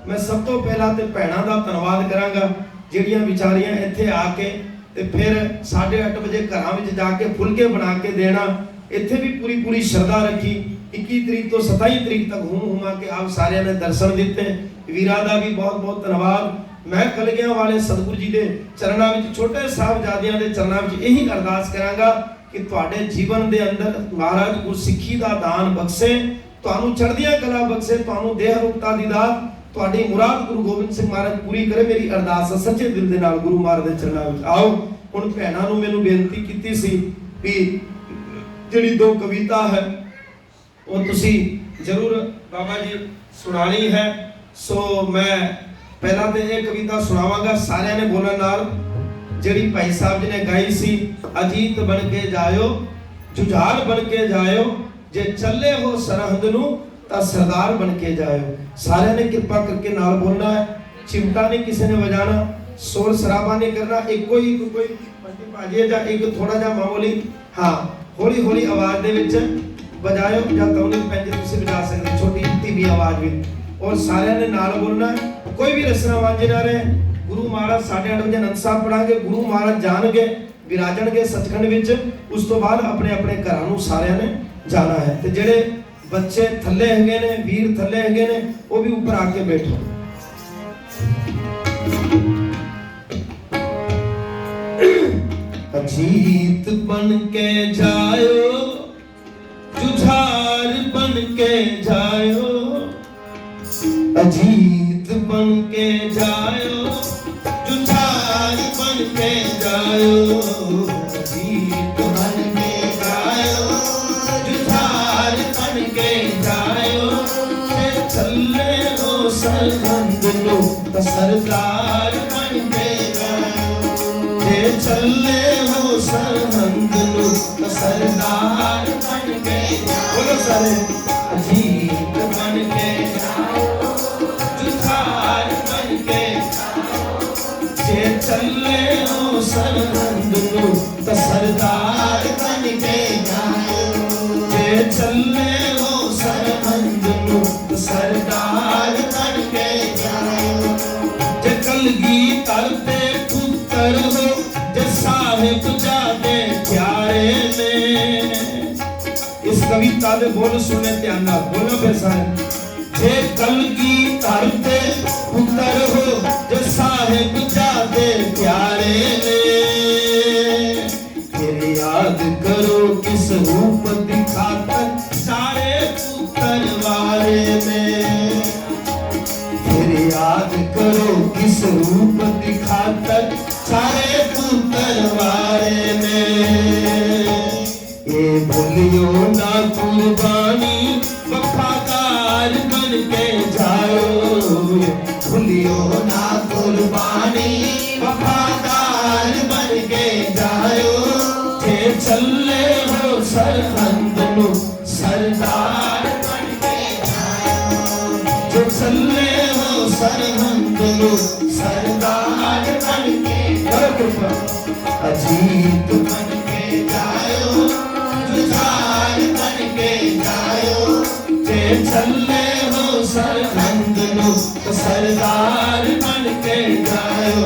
ਮੈਂ ਸਭ ਤੋਂ ਪਹਿਲਾਂ ਤੇ ਭੈਣਾਂ ਦਾ ਧੰਨਵਾਦ ਕਰਾਂਗਾ ਜਿਹੜੀਆਂ ਵਿਚਾਰੀਆਂ ਇੱਥੇ ਆ ਕੇ ਤੇ ਫਿਰ 8:30 ਵਜੇ ਘਰਾਂ ਵਿੱਚ ਜਾ ਕੇ ਫੁਲਕੇ ਬਣਾ ਕੇ ਦੇਣਾ। ਇੱਥੇ ਵੀ ਪੂਰੀ ਸ਼ਰਧਾ ਰੱਖੀ। 21 ਤਰੀਕ ਤੋਂ 27 ਤਰੀਕ ਤੱਕ ਹੁਮਾ ਕੇ ਆਪ ਸਾਰਿਆਂ ਨੇ ਦਰਸ਼ਨ ਦਿੱਤੇ। ਵੀਰਾਂ ਦਾ ਵੀ ਬਹੁਤ ਧੰਨਵਾਦ। ਮੈਂ ਕਲਗੀਆਂ ਵਾਲੇ ਸਤਿਗੁਰੂ ਜੀ ਦੇ ਚਰਨਾਂ ਵਿੱਚ, ਛੋਟੇ ਸਾਹਿਬਜ਼ਾਦਿਆਂ ਦੇ ਚਰਨਾਂ ਵਿੱਚ ਇਹੀ ਅਰਦਾਸ ਕਰਾਂਗਾ ਕਿ ਤੁਹਾਡੇ ਜੀਵਨ ਦੇ ਅੰਦਰ ਮਹਾਰਾਜ ਗੁਰਸਿੱਖੀ ਦਾ ਦਾਨ ਬਖਸ਼ੇ, ਤੁਹਾਨੂੰ ਚੜ੍ਹਦੀਆਂ ਕਲਾ ਬਖਸ਼ੇ, ਤੁਹਾਨੂੰ ਦੇਹ ਰੂਪਤਾ ਦੀ ਦਾਤ, ਤੁਹਾਡੀ ਮੁਰਾਦ ਗੁਰੂ ਗੋਬਿੰਦ ਸਿੰਘ ਮਹਾਰਾਜ ਪੂਰੀ ਕਰੇ। ਮੇਰੀ ਅਰਦਾਸ ਹੈ ਸੱਚੇ ਦਿਲ ਦੇ ਨਾਲ ਗੁਰੂ ਮਹਾਰਾਜ ਦੇ ਚਰਨਾਂ ਵਿੱਚ। ਆਓ ਹੁਣ ਭੈਣਾਂ ਨੂੰ ਮੈਨੂੰ ਬੇਨਤੀ ਕੀਤੀ ਸੀ ਵੀ ਜਿਹੜੀ 2 ਕਵਿਤਾ ਹੈ ਉਹ ਤੁਸੀਂ ਜ਼ਰੂਰ ਬਾਬਾ ਜੀ ਸੁਣਾਣੀ ਹੈ। ਸੋ ਮੈਂ ਪਹਿਲਾਂ ਤੇ ਇਹ ਕਵਿਤਾ ਸੁਣਾਵਾਂਗਾ ਸਾਰਿਆਂ ਨੇ ਬੋਲਣ ਨਾਲ, ਜਿਹੜੀ ਭਾਈ ਸਾਹਿਬ ਜੀ ਨੇ ਗਾਈ ਸੀ। ਅਜੀਤ ਬਣ ਕੇ ਜਾਇਓ, ਜੁਝਾਰ ਬਣ ਕੇ ਜਾਇਓ, ਜੇ ਚੱਲੇ ਹੋ ਸਰਹੰਦ ਨੂੰ ਤਾਂ ਸਰਦਾਰ ਬਣ ਕੇ ਜਾਇਓ। ਸਾਰਿਆਂ ਨੇ ਕਿਰਪਾ ਕਰਕੇ ਨਾਲ ਬੋਲਣਾ ਹੈ। ਚਿਮਟਾ ਨਹੀਂ ਕਿਸੇ ਨੇ ਵਜਾਣਾ, ਸ਼ੋਰ ਸ਼ਰਾਬਾ ਨਹੀਂ ਕਰਨਾ। ਇੱਕੋ ਹੀ ਕੋਈ ਮੱਟੀ ਭਾਜੀਏ ਜਾਂ ਇੱਕ ਥੋੜਾ ਜਿਹਾ ਮਾਮੂਲੀ, ਹਾਂ ਹੌਲੀ ਆਵਾਜ਼ ਦੇ ਵਿੱਚ ਵਜਾਇਓ, ਜਾਂ ਤੌਲੇ ਪੈਂਜੇ ਤੁਸੀਂ ਵਜਾ ਸਕਦੇ, ਛੋਟੀ ਧੀਮੀ ਆਵਾਜ਼ ਵਿੱਚ। ਔਰ ਸਾਰਿਆਂ ਨੇ ਨਾਲ ਬੋਲਣਾ ਹੈ, ਕੋਈ ਵੀ ਰਸਨਾ ਵਾਂਝੇ ਨਾ ਰਹੇ। ਗੁਰੂ ਮਹਾਰਾਜ 8:30 ਵਜੇ ਅਨੰਦ ਸਾਹਿਬ ਪੜਾਂਗੇ, ਗੁਰੂ ਮਹਾਰਾਜ ਜਾਣਗੇ, ਵਿਰਾਜਣਗੇ ਸੱਚਖੰਡ ਵਿੱਚ। ਉਸ ਤੋਂ ਬਾਅਦ ਆਪਣੇ ਘਰਾਂ ਨੂੰ ਸਾਰਿਆਂ ਨੇ ਜਾਣਾ ਹੈ। ਤੇ ਜਿਹੜੇ ਬੱਚੇ ਥੱਲੇ ਹੈਗੇ ਨੇ, ਵੀਰ ਥੱਲੇ ਹੈਗੇ ਨੇ, ਉਹ ਵੀ ਉੱਪਰ ਆ ਕੇ ਬੈਠੋ। अजीत बन के जायो, जुझार बन के जायो, अजीत बन के जायो, जुझार बन के जायो, अजीत बन के जायो, जुझार बन के जायो, चले हो सरहंद लो तो सरदार बन के जायो, चले हो सरहंद लो तो सरदार बन के जाओ। बोलो सारे, अजीत बन के जाओ, जुझार बन के जाओ, जे चले हो सरहंद लो तो सरदार बन के जाओ, जे चले हो सरहंद लो तो सरदार बन के जाओ, जे कलगी तरते पुत्र हो, साहिब जादे प्यारे ने। इस कविता दे बोल सुने ध्यान नाल, बोलो फिर सारे। जे कलगी धरते पुत्र हो, जे साहिब जादे प्यारे ने, फिर याद करो किस रूप दिखाकर सारे पुत्र वाले में, फिर याद करो किस रूप दिखाकर सारे पुत्र वाले में। ये भूलियो ना कुर्बानी वफादार बन के जाओ, भूलियो ना कुर्बानी वफादार बन के जाओ, जे चले हो सरहंद नु सरदार बन के जाओ, जो चले हो सरहंद नु सरदार बन के जाओ, अजीत बन के जाओ, जुझार बन के जाओ, जे चले हो सरहंद नु सरदार बन के जाओ,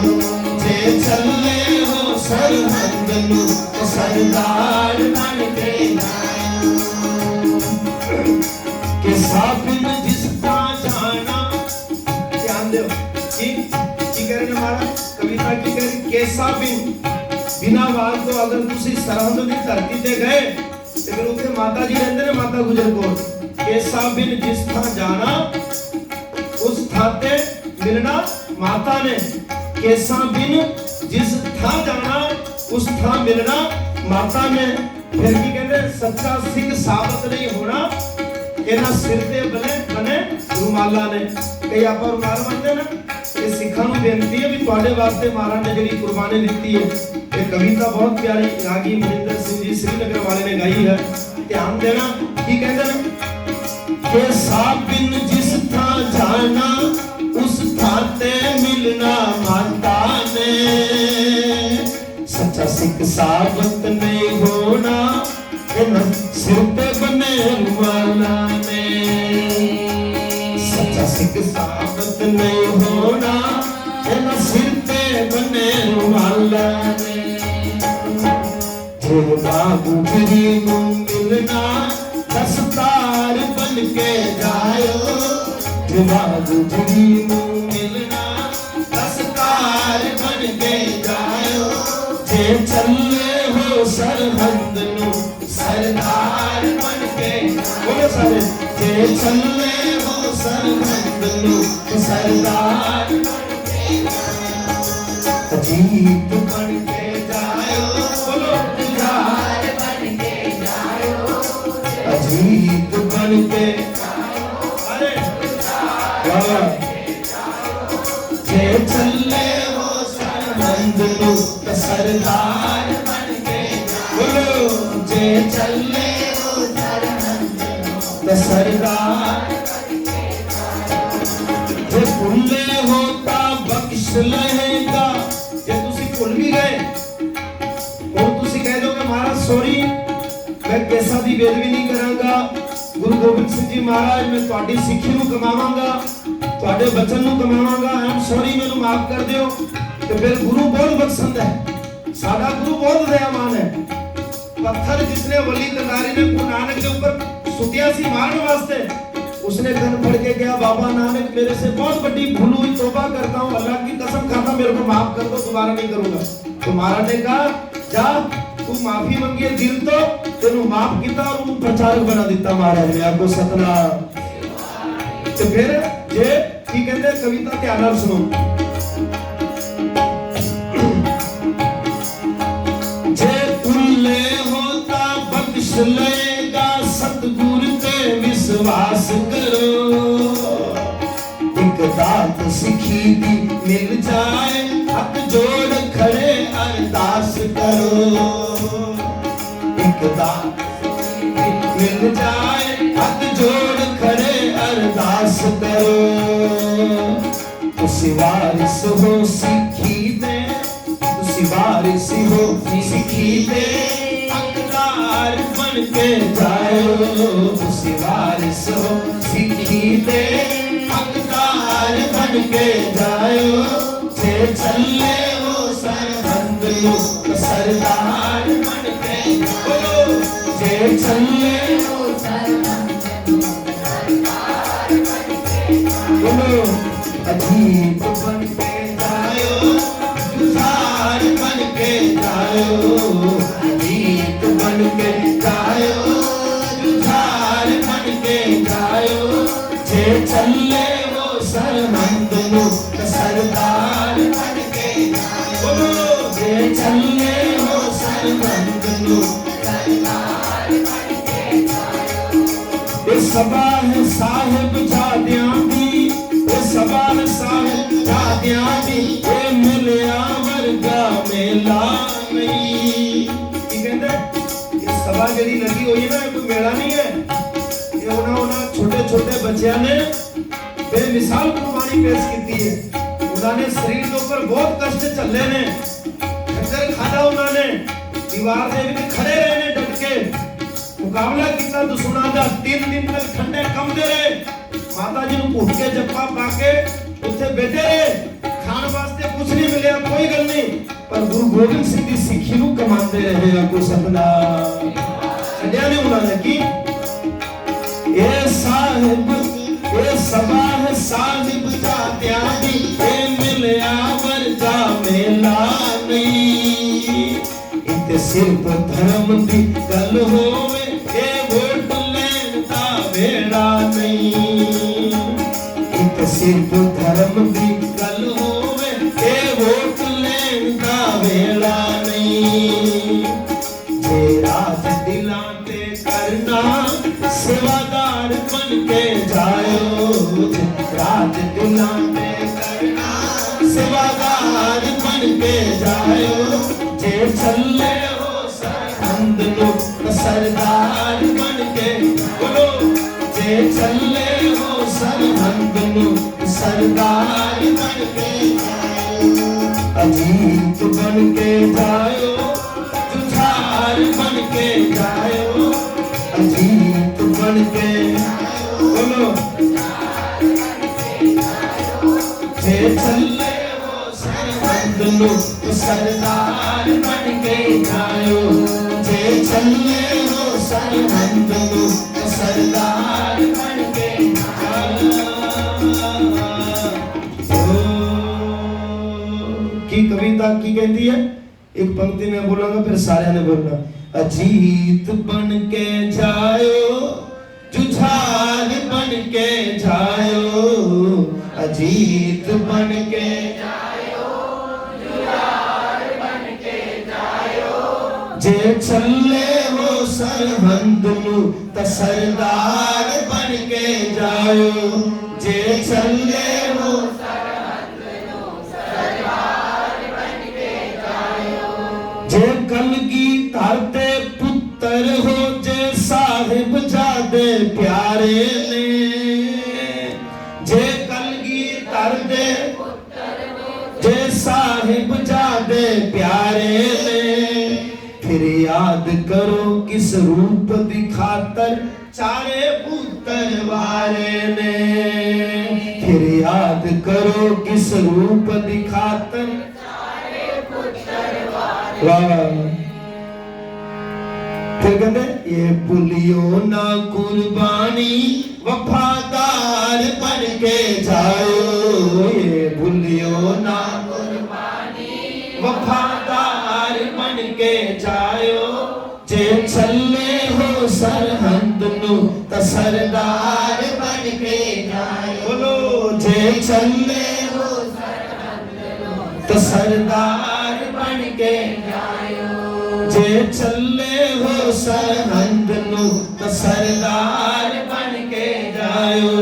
जे चले हो सरहंद नु सरदार बन के जाओ, के साबिन जिसका जाना, ध्यान दो की करें हमारा कविता की करें के साबिन बिना बात तो अगर तुसी सरहंद की धरती ते गए ते फिर उसे माता जी रहंदे ने, माता गुजर कौर कैसा बिन जिस था जाना उस थाते मिलना माता ने, कैसा बिन जिस था जाना उस था मिलना माता ने, फिर की कहते सच्चा सिख साबित नहीं होना इना सिर ते बने रुमाला ने, कई आप रुमाल बनते ना, ये सिखा ਨੂੰ ਬੇਨਤੀ ਹੈ ਵੀ ਤੁਹਾਡੇ ਵਾਸਤੇ ਮਹਾਰਾਜ ਨੇ ਜਿਹੜੀ ਕੁਰਬਾਨੀ ਦਿੱਤੀ ਹੈ। ਇਹ ਕਵਿਤਾ ਬਹੁਤ ਪਿਆਰੀ ਰਾਗੀ ਮਨਿੰਦਰ ਸਿੰਘ ਜੀ श्रीनगर वाले ने गाई है, ध्यान देना की कहते हैं कि साबिन जिस था जाना उस थाते मिलना माता ने, सच्चा सिख साबित नहीं होना इन सिर पे बने रुमाला ने, सच्चा सिख साबित नहीं होना इन सिर पे बने रुमाला ने, जो बाबू जी को मिलना दस्तार बन के जाओ, जो बाबू जी को मिलना दस्तार बन के जाओ, जे चले हो सरहंद नु सरदार बन के, बोलो सारे, जे चले हो सरहंद नु सरदार बन के, अजीत बन के जाओ, बोलो जुझार बन के जाओ, अजीत बन के अरे जे चले हो सरहंद नु सरदार बन के, बोलो जे चले हो सरहंद नु सरदार बन के, जे भूले होता बख्श लेगा, जे तुसी भूल भी गए और तुसी कह दोगे महाराज सॉरी मैं कैसा दी बेदबी नहीं करांगा, गुरु गोबिंद सिंह जी महाराज मैं ਤੁਹਾਡੀ ਸਿੱਖੀ ਨੂੰ ਕਮਾਵਾਂਗਾ, ਤੁਹਾਡੇ ਬਚਨ ਨੂੰ ਕਮਾਵਾਂਗਾ, ਆਈ ਐਮ ਸੌਰੀ ਮੈਨੂੰ ਮਾਫ ਕਰ ਦਿਓ, ਤੇ ਫਿਰ ਗੁਰੂ ਬਹੁਤ ਬਖਸ਼ੰਦ ਹੈ, ਸਾਡਾ ਗੁਰੂ ਬਹੁਤ ਦਇਆਵਾਨ ਹੈ। पत्थर जिसने वली कंधारी ने गुरु नानक के ऊपर सुटिया सी मारने वास्ते, उसने गन फड़ के गया, बाबा नानक मेरे से बहुत बड़ी भूल हुई, तौबा करता हूँ, अल्लाह की कसम खाता मेरे को माफ कर दो, दोबारा नहीं करूंगा। तो महाराज ने कहा जा तू माफी मंगी दिल तो तेनू माफ किया और उन्हें प्रचारक बना दिता महाराज ने, आपको सतनाम। तो फिर जे की कहते कविता ध्यान नाल सुनो, जे तुल्ले होता बख्श लेगा सतगुर ते विश्वास करो, एक दात सिखी दी मिल जाए हाथ जोड़ खड़े अरदास करो, एक दात मिल जाए हाथ जोड़ खड़े अरदास करो, तुसी वारिस हो सिखी दे, तुसी वारिस हो सिखी दे, हकदार बन के जाओ, तुसी वारिस हो सिखी दे, हकदार बन के जाओ, जे चले हो सरहंद नु सरदार बन के, बोलो जे चले हो सरहंद नु सरदार बन के, बोलो अजीत बन के जाओ, जुझार बन के जाओ, अजीत बन के जाओ, जुझार बन के जाओ, जे चले हो सरहंद नु सरदार बन के, बोलो जे चले हो सरहंद नु सरदार सभा है साहिब जादियां दी, ये सभा है साहिब जादियां दी, ये मिलिया वर्गा मेला नहीं। की कहंदे ये सभा जेड़ी लगी हुई है ना, ये कोई मेला नहीं है, ये उन्होंने छोटे छोटे बच्चों ने बेमिसाल कुर्बानी पेश की है। उन्होंने शरीर के ऊपर बहुत कष्ट चले ने, खच्चर खादा उन्होंने, दीवार दे विच खड़े रहे ने डट के, मुकाबला किया दुश्मनों का। 3 दिन तक ठंडे कंबदे रहे, माता जी को घुट के जप्पा पाके उत्थे बैठे रहे, खान वास्ते कुछ नहीं मिले, कोई गल नहीं, पर गुरु गोबिंद सिंह की सिक्खी नूं कमांदे रहे। आपको सपना छड्या नहीं उन्होंने की ए साहिब, ए सभा है साहिब जादियां दी, ए मिलिया वर्गा मेला नहीं। इते सिर्फ धर्म दी गल होवे, ए वोट लैण दा वेड़ा नहीं। इते सिर्फ धर्म दी गल होवे, ए वोट लैण दा वेड़ा नहीं। जे राज दिलां ते करना, सेवादार बन के जायो, राज दिलां ते करना, सेवादार बन के जायो। जे चले हो सरहंद नु, सरदार बन के बोलो, जे चले हो सरहंद नु, सरदार बन के जायो। अजीत बन के जायो, जुझार बन के जायो, अजीत बन के बोलो, जे चले हो सरहंद नु, सरदार बन के जायो। जे चले हो सरहंद नु, सरदार बन के की कविता की कहती है, एक पंक्ति में बोलूंगा फिर सारे ने बोलना। अजीत बन के जायो, जुझार बन के जायो, अजीत बन के जायो, जुझार बन के जायो। जे चले हो सरहंद नु, त सरदार बन के जायो। जे चले हो सरहंद नु, सरदार बन के जायो। जे कलगी तारते पुत्र हो, जे साहिब जादे प्यारे ने, जे कलगी तारते पुत्र हो, जे साहिब जादे प्यारे ने। फिर याद करो किस रूप दिखातर चारे पुत्र वारे ने। फिर याद करो किस रूप दिखातर चारे पुत्र वारे। फिर कहते ये भूलियो ना कुर्बानी, वफादार बन के जायो। ये भूलियो ना कुर्बानी, वफादार बन के जायो। जे चले हो सरहंद नु, त सरदार बन के जायो। बोलो जे चले हो सरहंद नु, त सरदार बन के जायो। जे चले हो सरहंद नु, त सरदार बन के जायो।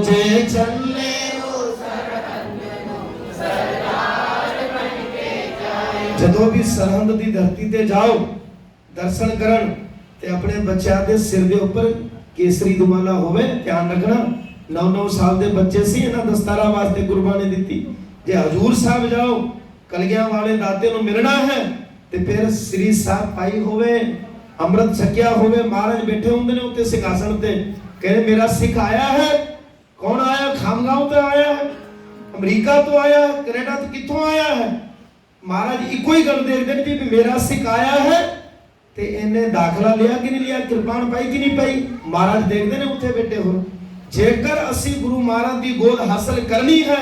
जे चले हो सरहंद नु, सरदार बन के जायो। जदों भी सरहंद दी धरती ते जाओ दर्शन करन, ते अपने बच्चों के सिर के ऊपर केसरी दुमाला होवे, ध्यान रखना। 9-9 साल के बच्चे सी, इन्हां दस्तारा वास्ते कुर्बानी दी। जे हजूर साहब जाओ, कलगियां वाले दाते नु मिलना है, ते फिर श्री साहब पाई होवे, अमृत छकिया होवे, महाराज बैठे होंगे ने उत्ते सिंहासन ते, कहे मेरा सिख आया है। कौन आया? खामगांव तो आया है, अमेरिका तो आया, कनाडा तो कितों आया है। महाराज इको ही गल देखते हैं जी, मेरा सिख आया है, ते इन्हें दाखला लिया कि नहीं लिया, कृपान पाई कि नहीं पाई। महाराज देखते हैं उत्थे बैठे हो। जेकर असी गुरु महाराज की गोद हासिल करनी है,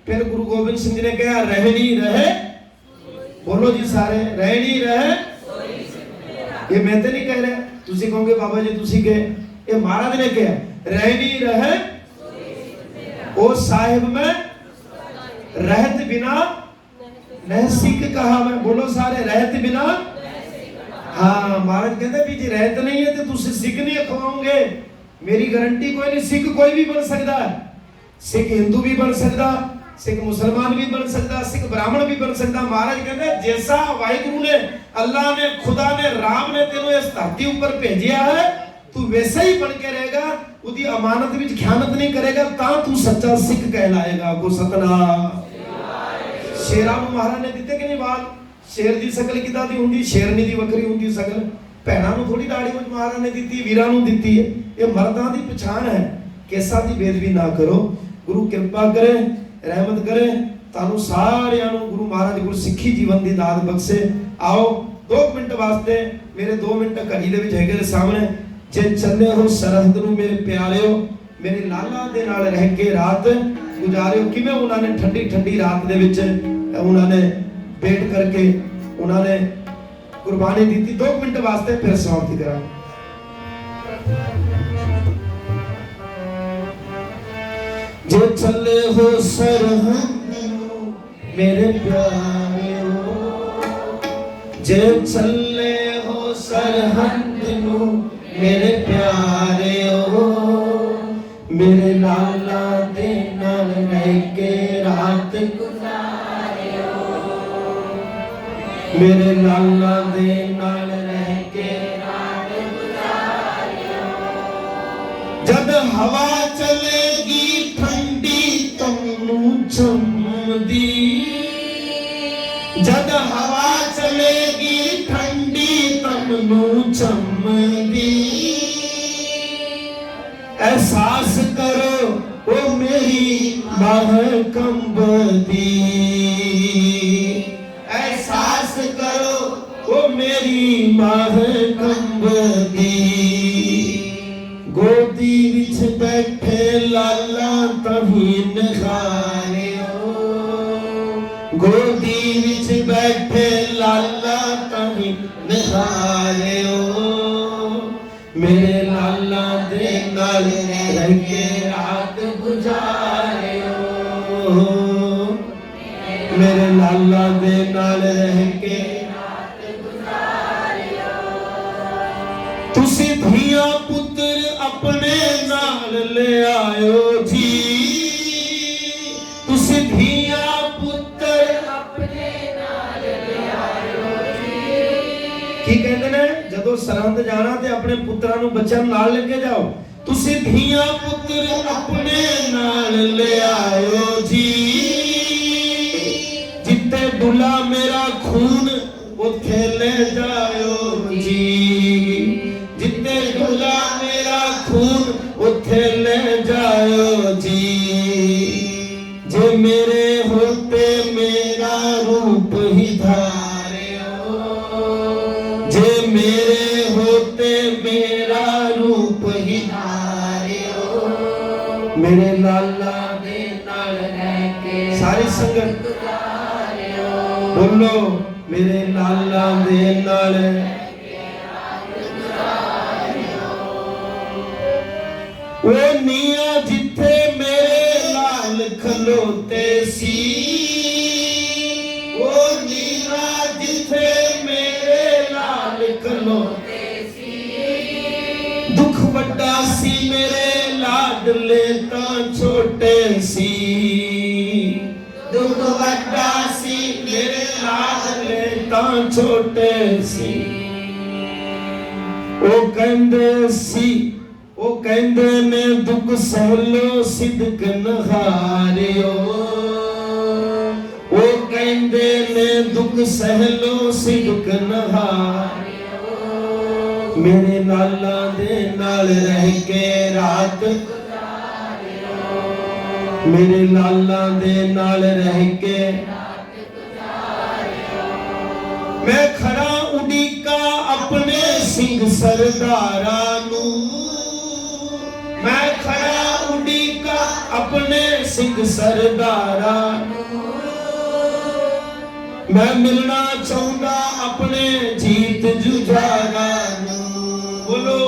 फिर गुरु गोबिंद सिंह जी ने कहा रहनी रहे, बोलो जी सारे, रहनी रहे। ये मैं तो नहीं कह रहा, तुसी कहोगे बाबा जी तुसी कहे, ये महाराज ने कहा रहनी रहे। ओ साहिब में रहत बिना नहीं सीख कहा मैं, बोलो सारे रहत बिना। हाँ महाराज कहते भी जी रहत नहीं है तो तुसी सिख नहीं खवाओगे, मेरी गारंटी कोई नहीं, सिख कोई भी बन सकता है, सिख हिंदू भी बन सकता, सिख मुसलमान भी बन सकता, सिख ब्राह्मण भी बन सकता। महाराज कहते जैसा वाहिगुरु ने, अल्लाह ने, खुदा ने, राम ने तेनों इस धरती ऊपर भेजिया है, तू वैसा ही बन के रहेगा, उदी अमानत विच ख्यानत नहीं करेगा, ता तू सच्चा सिख कहलाएगा। को सतनाम। शेरां नूं महाराज ने दिते कि नहीं वाल? शेर दी शकल किदां दी हुंदी? शेरनी दी वखरी हुंदी शकल। भैणां नूं थोड़ी दाढ़ी विच महाराज ने दित्ती, वीरां नूं दित्ती है। ये मर्दां दी पछाण है। केसां दी बेदबी ना करो। गुरु कृपा करे, रहमत करे, तानू सारियां नूं गुरु महाराज गुर सिੱਖੀ जीवन दी दात बख्शे। आओ 2 मिनट वास्ते, मेरे 2 मिनट घड़ी दे विच हैगे सामने। जे चले हो सरहद नूं मेरे प्यारिओ, मेरे लाला दे नाल रह के रात गुजारिओ। किवें उन्हां ने ठंडी ठंडी रात दे विच उन्हां ने वेट करके उन्हां ने कुर्बानी दी। 2 मिनट वास्ते फिर समाप्ति करा। जे चले हो सरहद मेरे प्यारिओ, जे चले हो सरहद मेरे प्यारिओ, मेरे लाला दे नाल रह के रात गुजारिओ, मेरे लाला दे नाल रह के रात गुजारिओ। जद हवा चलेगी ठंडी तमनू चमदी, जद हवा चलेगी ठंडी तमनू चमदी, एहसास करो ओ मेरी बाह कंबदी, एहसास करो ओ मेरी बाह कंबदी। गोदी विच बैठे लाला तही नखारिओ, गोदी विच बैठे लाला तही नखारिओ, मेरे लाला दे नाल रह के रात गुजारिओ, मेरे लाला दे नाल रह के रात गुजारिओ। तुसी धियां पुत्र अपने नाल ले आयो जी, तुसी धियां पुत्र अपने नाल ले आयो जी। की कहंदे ने जदों सरहद जाना ते अपने पुत्रां नूं बच्चों नाल लेके जाओ। तुसी धियां पुत्र अपने नाल ले आयो जी, जिते डुला मेरा खून उथे ले जायो जी, जिते डुला मेरा खून उथे ले जायो जी। जे मेरे होते मेरा रूप ही धारियो, जे मेरे होते मेरा रूप ही धारियो, मेरे लाला दे नाल रह के सारी संगत गुजारियो, बोलो मेरे लाला दे नाल रह के रात गुजारियो। ओ निया जिथे मेरे लाल खलोते सी, ओ नीला जिथे मेरे लाल खलोते सी, दुख वड्डा सी मेरे लाडले तां छोटे सी, दुख वड्डा सी मेरे लाडले तां छोटे सी। ओ कहंदे सी, ओ कहंदे ने दुख सहलो सिदक नहारियो, ओ कहंदे ने दुख सहलो सिदक नहारियो, मेरे लाला दे नाल रह के रात गुजारियो, मेरे लाला दे नाल रह के रात गुजारियो। मैं खड़ा उड़ीका अपने सिंह सरदारा नूं, मैं खड़ा उड़ीका अपने सिंह सरदारा नूं, मैं मिलना चाहूंगा अपने जीत जुझारा नूं, बोलो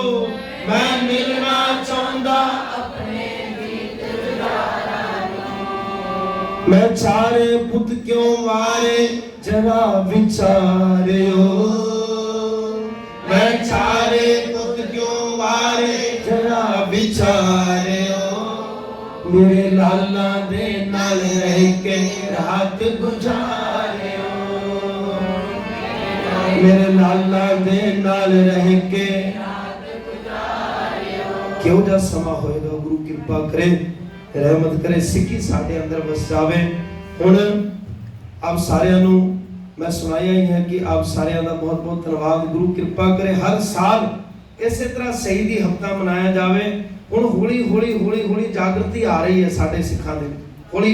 मैं मिलना चाहूंगा अपने जीत जुझारा नूं। मैं चारे पुत क्यों मारे जरा विचारियो, मैं चारे पुत क्यों मारे जरा मेरे लाला दे नाल रह के रात गुजारियो, मेरे लाला दे नाल रह के क्यों जा समा होएगा। गुरु कृपा करे, रहमत करे, सिੱਖੀ ਸਾਡੇ अंदर बस जावे। हुण आप सारिਆਂ ਨੂੰ मैं सुनाया ही है कि आप सारिਆਂ ਦਾ बहुत बहुत धन्यवाद। गुरु कृपा करे हर साल इसे तरह शहीदी हफ्ता मनाया जावे। ਹੁਣ ਹੌਲੀ ਹੌਲੀ ਜਾਗਰਤੀ ਆ ਰਹੀ ਹੈ ਸਾਡੇ ਸਿੱਖਾਂ ਦੇ ਹੌਲੀ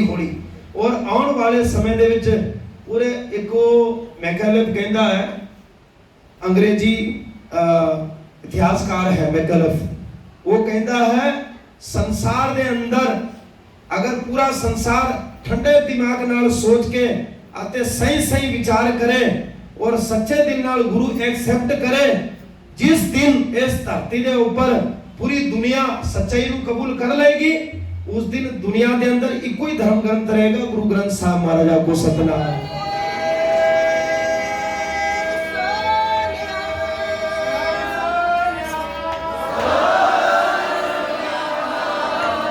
ਔਰ ਆਉਣ ਵਾਲੇ ਸਮੇਂ ਦੇ ਵਿੱਚ ਪੂਰੇ ਇੱਕੋ ਮੈਕੈਲਫ ਕਹਿੰਦਾ ਹੈ, ਅੰਗਰੇਜ਼ੀ ਇਤਿਹਾਸਕਾਰ ਹੈ ਮੈਕੈਲਫ, ਉਹ ਕਹਿੰਦਾ ਹੈ ਸੰਸਾਰ ਦੇ ਅੰਦਰ ਅਗਰ ਪੂਰਾ ਸੰਸਾਰ ਠੰਡੇ ਦਿਮਾਗ ਨਾਲ ਸੋਚ ਕੇ ਅਤੇ ਸਹੀ ਵਿਚਾਰ ਕਰੇ ਔਰ ਸੱਚੇ ਦਿਲ ਨਾਲ ਗੁਰੂ ਐਕਸੈਪਟ ਕਰੇ, ਜਿਸ ਦਿਨ ਇਸ ਧਰਤੀ ਦੇ ਉੱਪਰ पूरी दुनिया सच्चाई को कबूल कर लेगी, उस दिन दुनिया के अंदर इको ही धर्म ग्रंथ रहेगा, गुरु ग्रंथ साहब महाराज को सतना।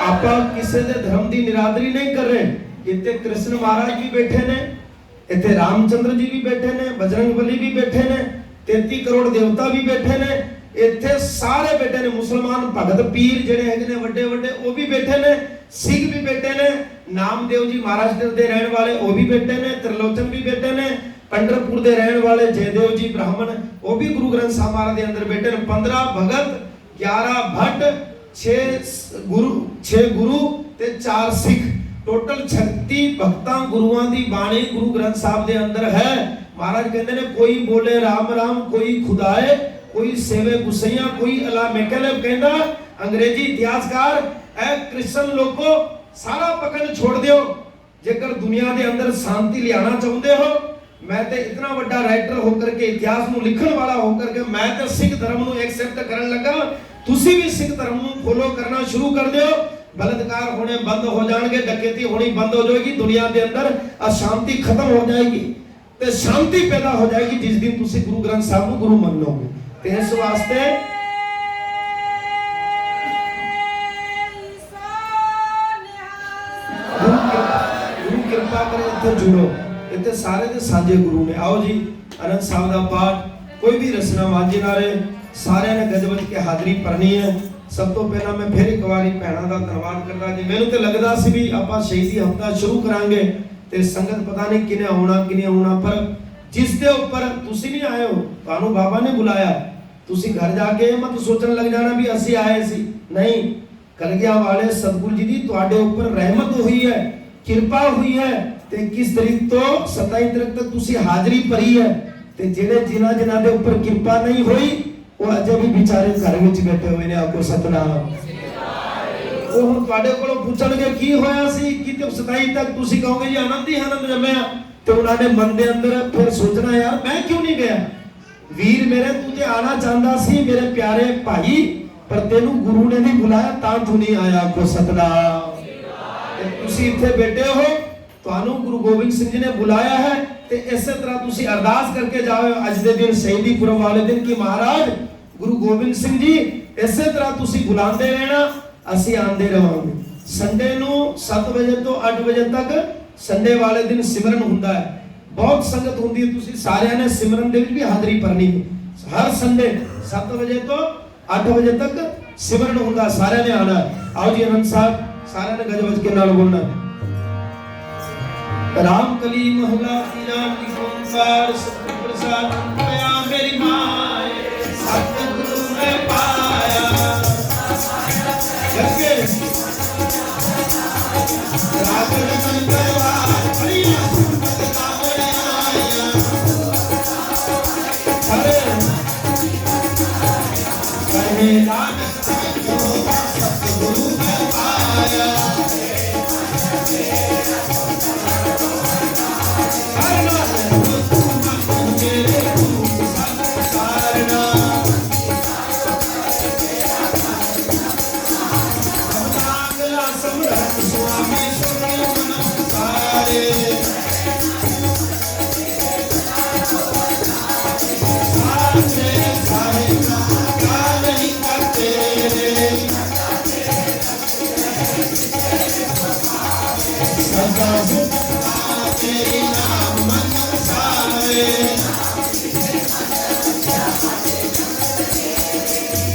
आप किसी दे धर्म की निरादरी नहीं कर रहे। इतने कृष्ण महाराज भी बैठे ने, इतने रामचंद्र जी भी बैठे ने, बजरंगबली भी बैठे ने, 33 करोड़ देवता भी बैठे ने, इत्थे सारे बैठे ने, मुसलमान भगत पीर जेड़े हैगे ने वड्डे वो भी बैठे ने, सिख भी बैठे ने, नामदेव जी महाराष्ट्र दे रहने वाले वो भी बैठे ने, त्रिलोचन भी बैठे ने, पंढरपुर दे रहने वाले जयदेव जी ब्राह्मण वो भी गुरु ग्रंथ साहब महाराज दे अंदर बैठे ने। 15 भगत, 11 भट्ट, 6 गुरु ते 4 सिख, टोटल 36 भक्तां गुरुआं दी बाणी गुरु ग्रंथ साहब दे अंदर है। महाराज कहते ने कोई बोले राम राम, कोई खुदाए, कोई सेवे गुसैया, कोई अल्लाह। मैकेलेव कहना अंग्रेजी इतिहासकार ऐ क्रिश्चियन लोगो सारा पकड़ छोड़ दियो, जेकर दुनिया के अंदर शांति लियाना चाहते हो। मैं तो इतना बड़ा राइटर होकर के इतिहास में लिखने वाला होकर के मैं तो सिख धर्म को एक्सेप्ट करने लगा, तुसी भी सिख धर्म को फॉलो करना शुरू कर दियो। बलात्कार होने बंद हो जाएंगे, डकैती होनी बंद हो जाएगी, दुनिया के अंदर अशांति खत्म हो जाएगी, तो शांति पैदा हो जाएगी जिस दिन तुसी गुरु ग्रंथ साहब को गुरु मान लोगे। इस वास्ते गुरु कृपा करे इत्थे जुड़ो, इत्थे सारे दे साझे गुरु ने। आओ जी आनंद साहब दा पाठ कोई भी रचना वांझी ना रहे, सारे ने गज बज के हाजरी भरनी है। सब तो पहला मैं फिर एक बारी भैणां दा धन्यवाद करदा जी। मैनूं ते लगदा सी भी आपां शहीदी हफ्ता शुरू करांगे ते संगत पता नहीं किने आउणा, पर जिस दे उपर तुसी नहीं आए हो, तुहानूं बाबा ने बुलाया, तुसी घर जाके मत सोचन लग जाना भी असी आए सी नहीं। कलगिया वाले सतगुरु जी दी तुहाडे ऊपर रहमत हुई है, कृपा हुई है, ते 21 तारीख तो 27 तारीख तक तुसी हाजरी भरी है। ते जेड़े जिन्हां दे ऊपर कृपा नहीं हुई वो अजे भी बेचारे घर विच बैठे हुए ने, आपको सतनाम। वो हुण तुहाडे कोलों पुछणगे की होया सी कि 27 तक तुसी कहोगे जी आनंद ही आनंद जम्मिया, ते उन्हां दे मन दे अंदर फिर सोचना यार मैं क्यों नहीं गया। वीर मेरे तू ते आना चाहता सी मेरे प्यारे भाई, पर तेनू गुरु ने नहीं बुलाया तां तू नहीं आया, को सतनाम। तुसी इत्थे बैठे हो, तुहानू गुरु गोबिंद सिंह जी ने बुलाया है, ते इस तरह तुसी अरदास करके जाओ अज दे दिन शहीदी पुरब वाले दिन की महाराज गुरु गोबिंद सिंह जी इस तरह तुसी बुलांदे रहना, असी आंदे रहांगे। संडे नू 7 बजे तो 8 बजे तक संडे वाले दिन सिमरन हुंदा है, बहुत संगत होती है। तुसी सारे ने सिमरन दे विच भी हाजरी भरनी है। हर संडे 7 बजे तो 8 बजे तक सिमरन हुंदा, सारे ने आना है। आओ जी आनंद साहब सारे ने गज बज के नाल बोलना। राम कली महला राम की ओंकार सतगुरु प्रसाद पाया मेरी माए, सतगुरु ने पाया जगे राग रतन करवार भैया सतगुरु ने पाया। स्वामी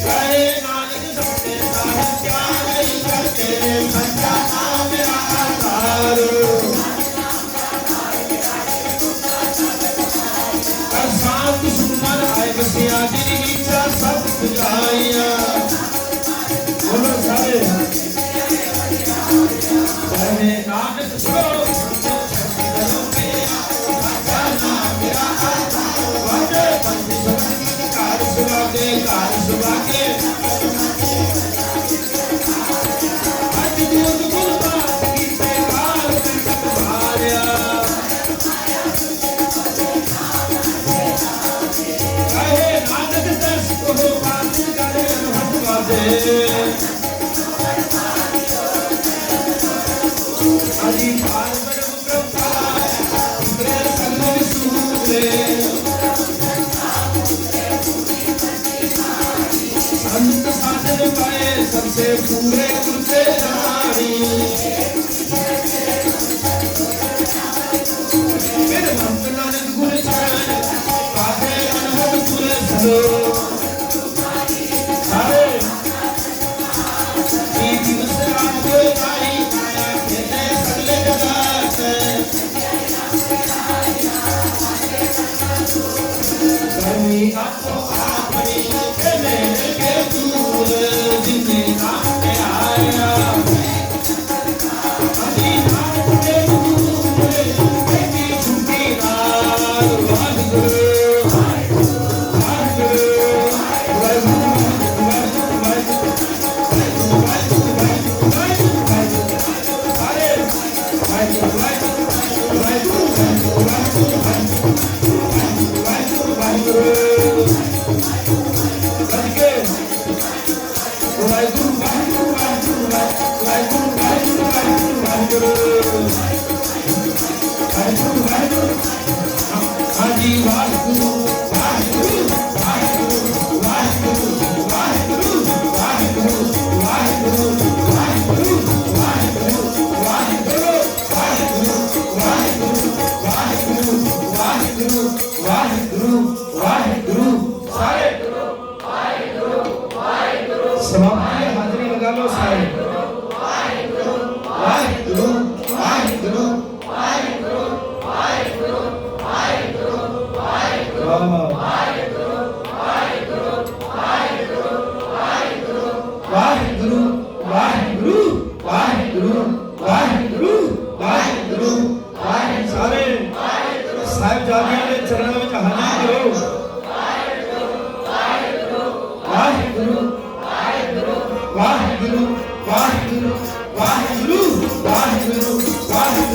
कहे नानक सत्य साहिब क्या नहीं करते, सच्चा नाम मेरा आधार। कर शांत सुमन आए बसिया जिन इच्छा सब पुजाइया। बोलो सारे कहे नानक सुनो कार सुबह के आज दूध गुलबात की से कार संकट भार्या। कहे नानक दस को बात करे हटवा दे। अजी पार बड़म ब्रह्मा इतने संग विष्णु संत साधन पाए सबसे पूरे तुझे नारी। मेरे भक्त नानक गुण चरण पाते अनहद पूरे सलो। सारे ये दिवस रात को नाई माया खेते सगले जगत। कमी आपको आपनी समाप्ति हाजरी लगा लो सारे। वाहिगुरु वाहिगुरु वाहिगुरु वाहिगुरु वाहिगुरु वाहिगुरु वाहिगुरु वाहिगुरु वाहिगुरु वाहिगुरु वाहिगुरु वाहिगुरु वाहिगुरु वाहिगुरु वाहिगुरु वाहिगुरु। सारे साहिबजादियों के चरणों में हाजिर करो। वाहिगुरु वाहिगुरु वाहिगुरु वाहिगुरु वाहिगुरु वाहिगुरु वाहिगुरु वाहिगुरु वाहिगुरु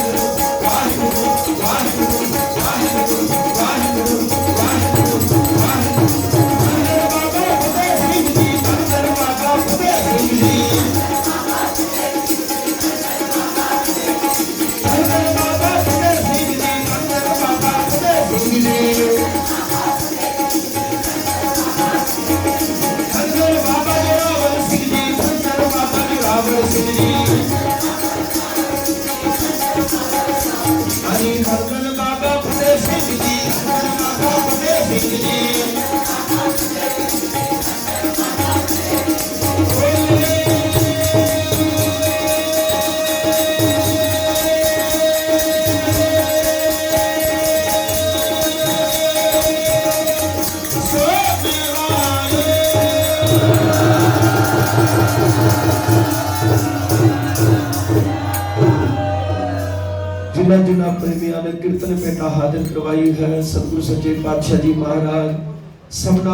वाहिगुरु वाहिगुरु वाहिगुरु वाहिगुरु। बाबा फतेह सिंह जी, धन बाबा फतेह सिंह जी, धन बाबा फतेह सिंह जी, धन बाबा फतेह सिंह जी। हरि भगवान बाबा फतेह सिंह जी, बाबा फतेह सिंह जी। जिन्ना जिन्ना प्रेमिया ने कीर्तन पेटा हाजिर करवाई है, सतगुरु सच्चे पातशाह जी महाराज सबना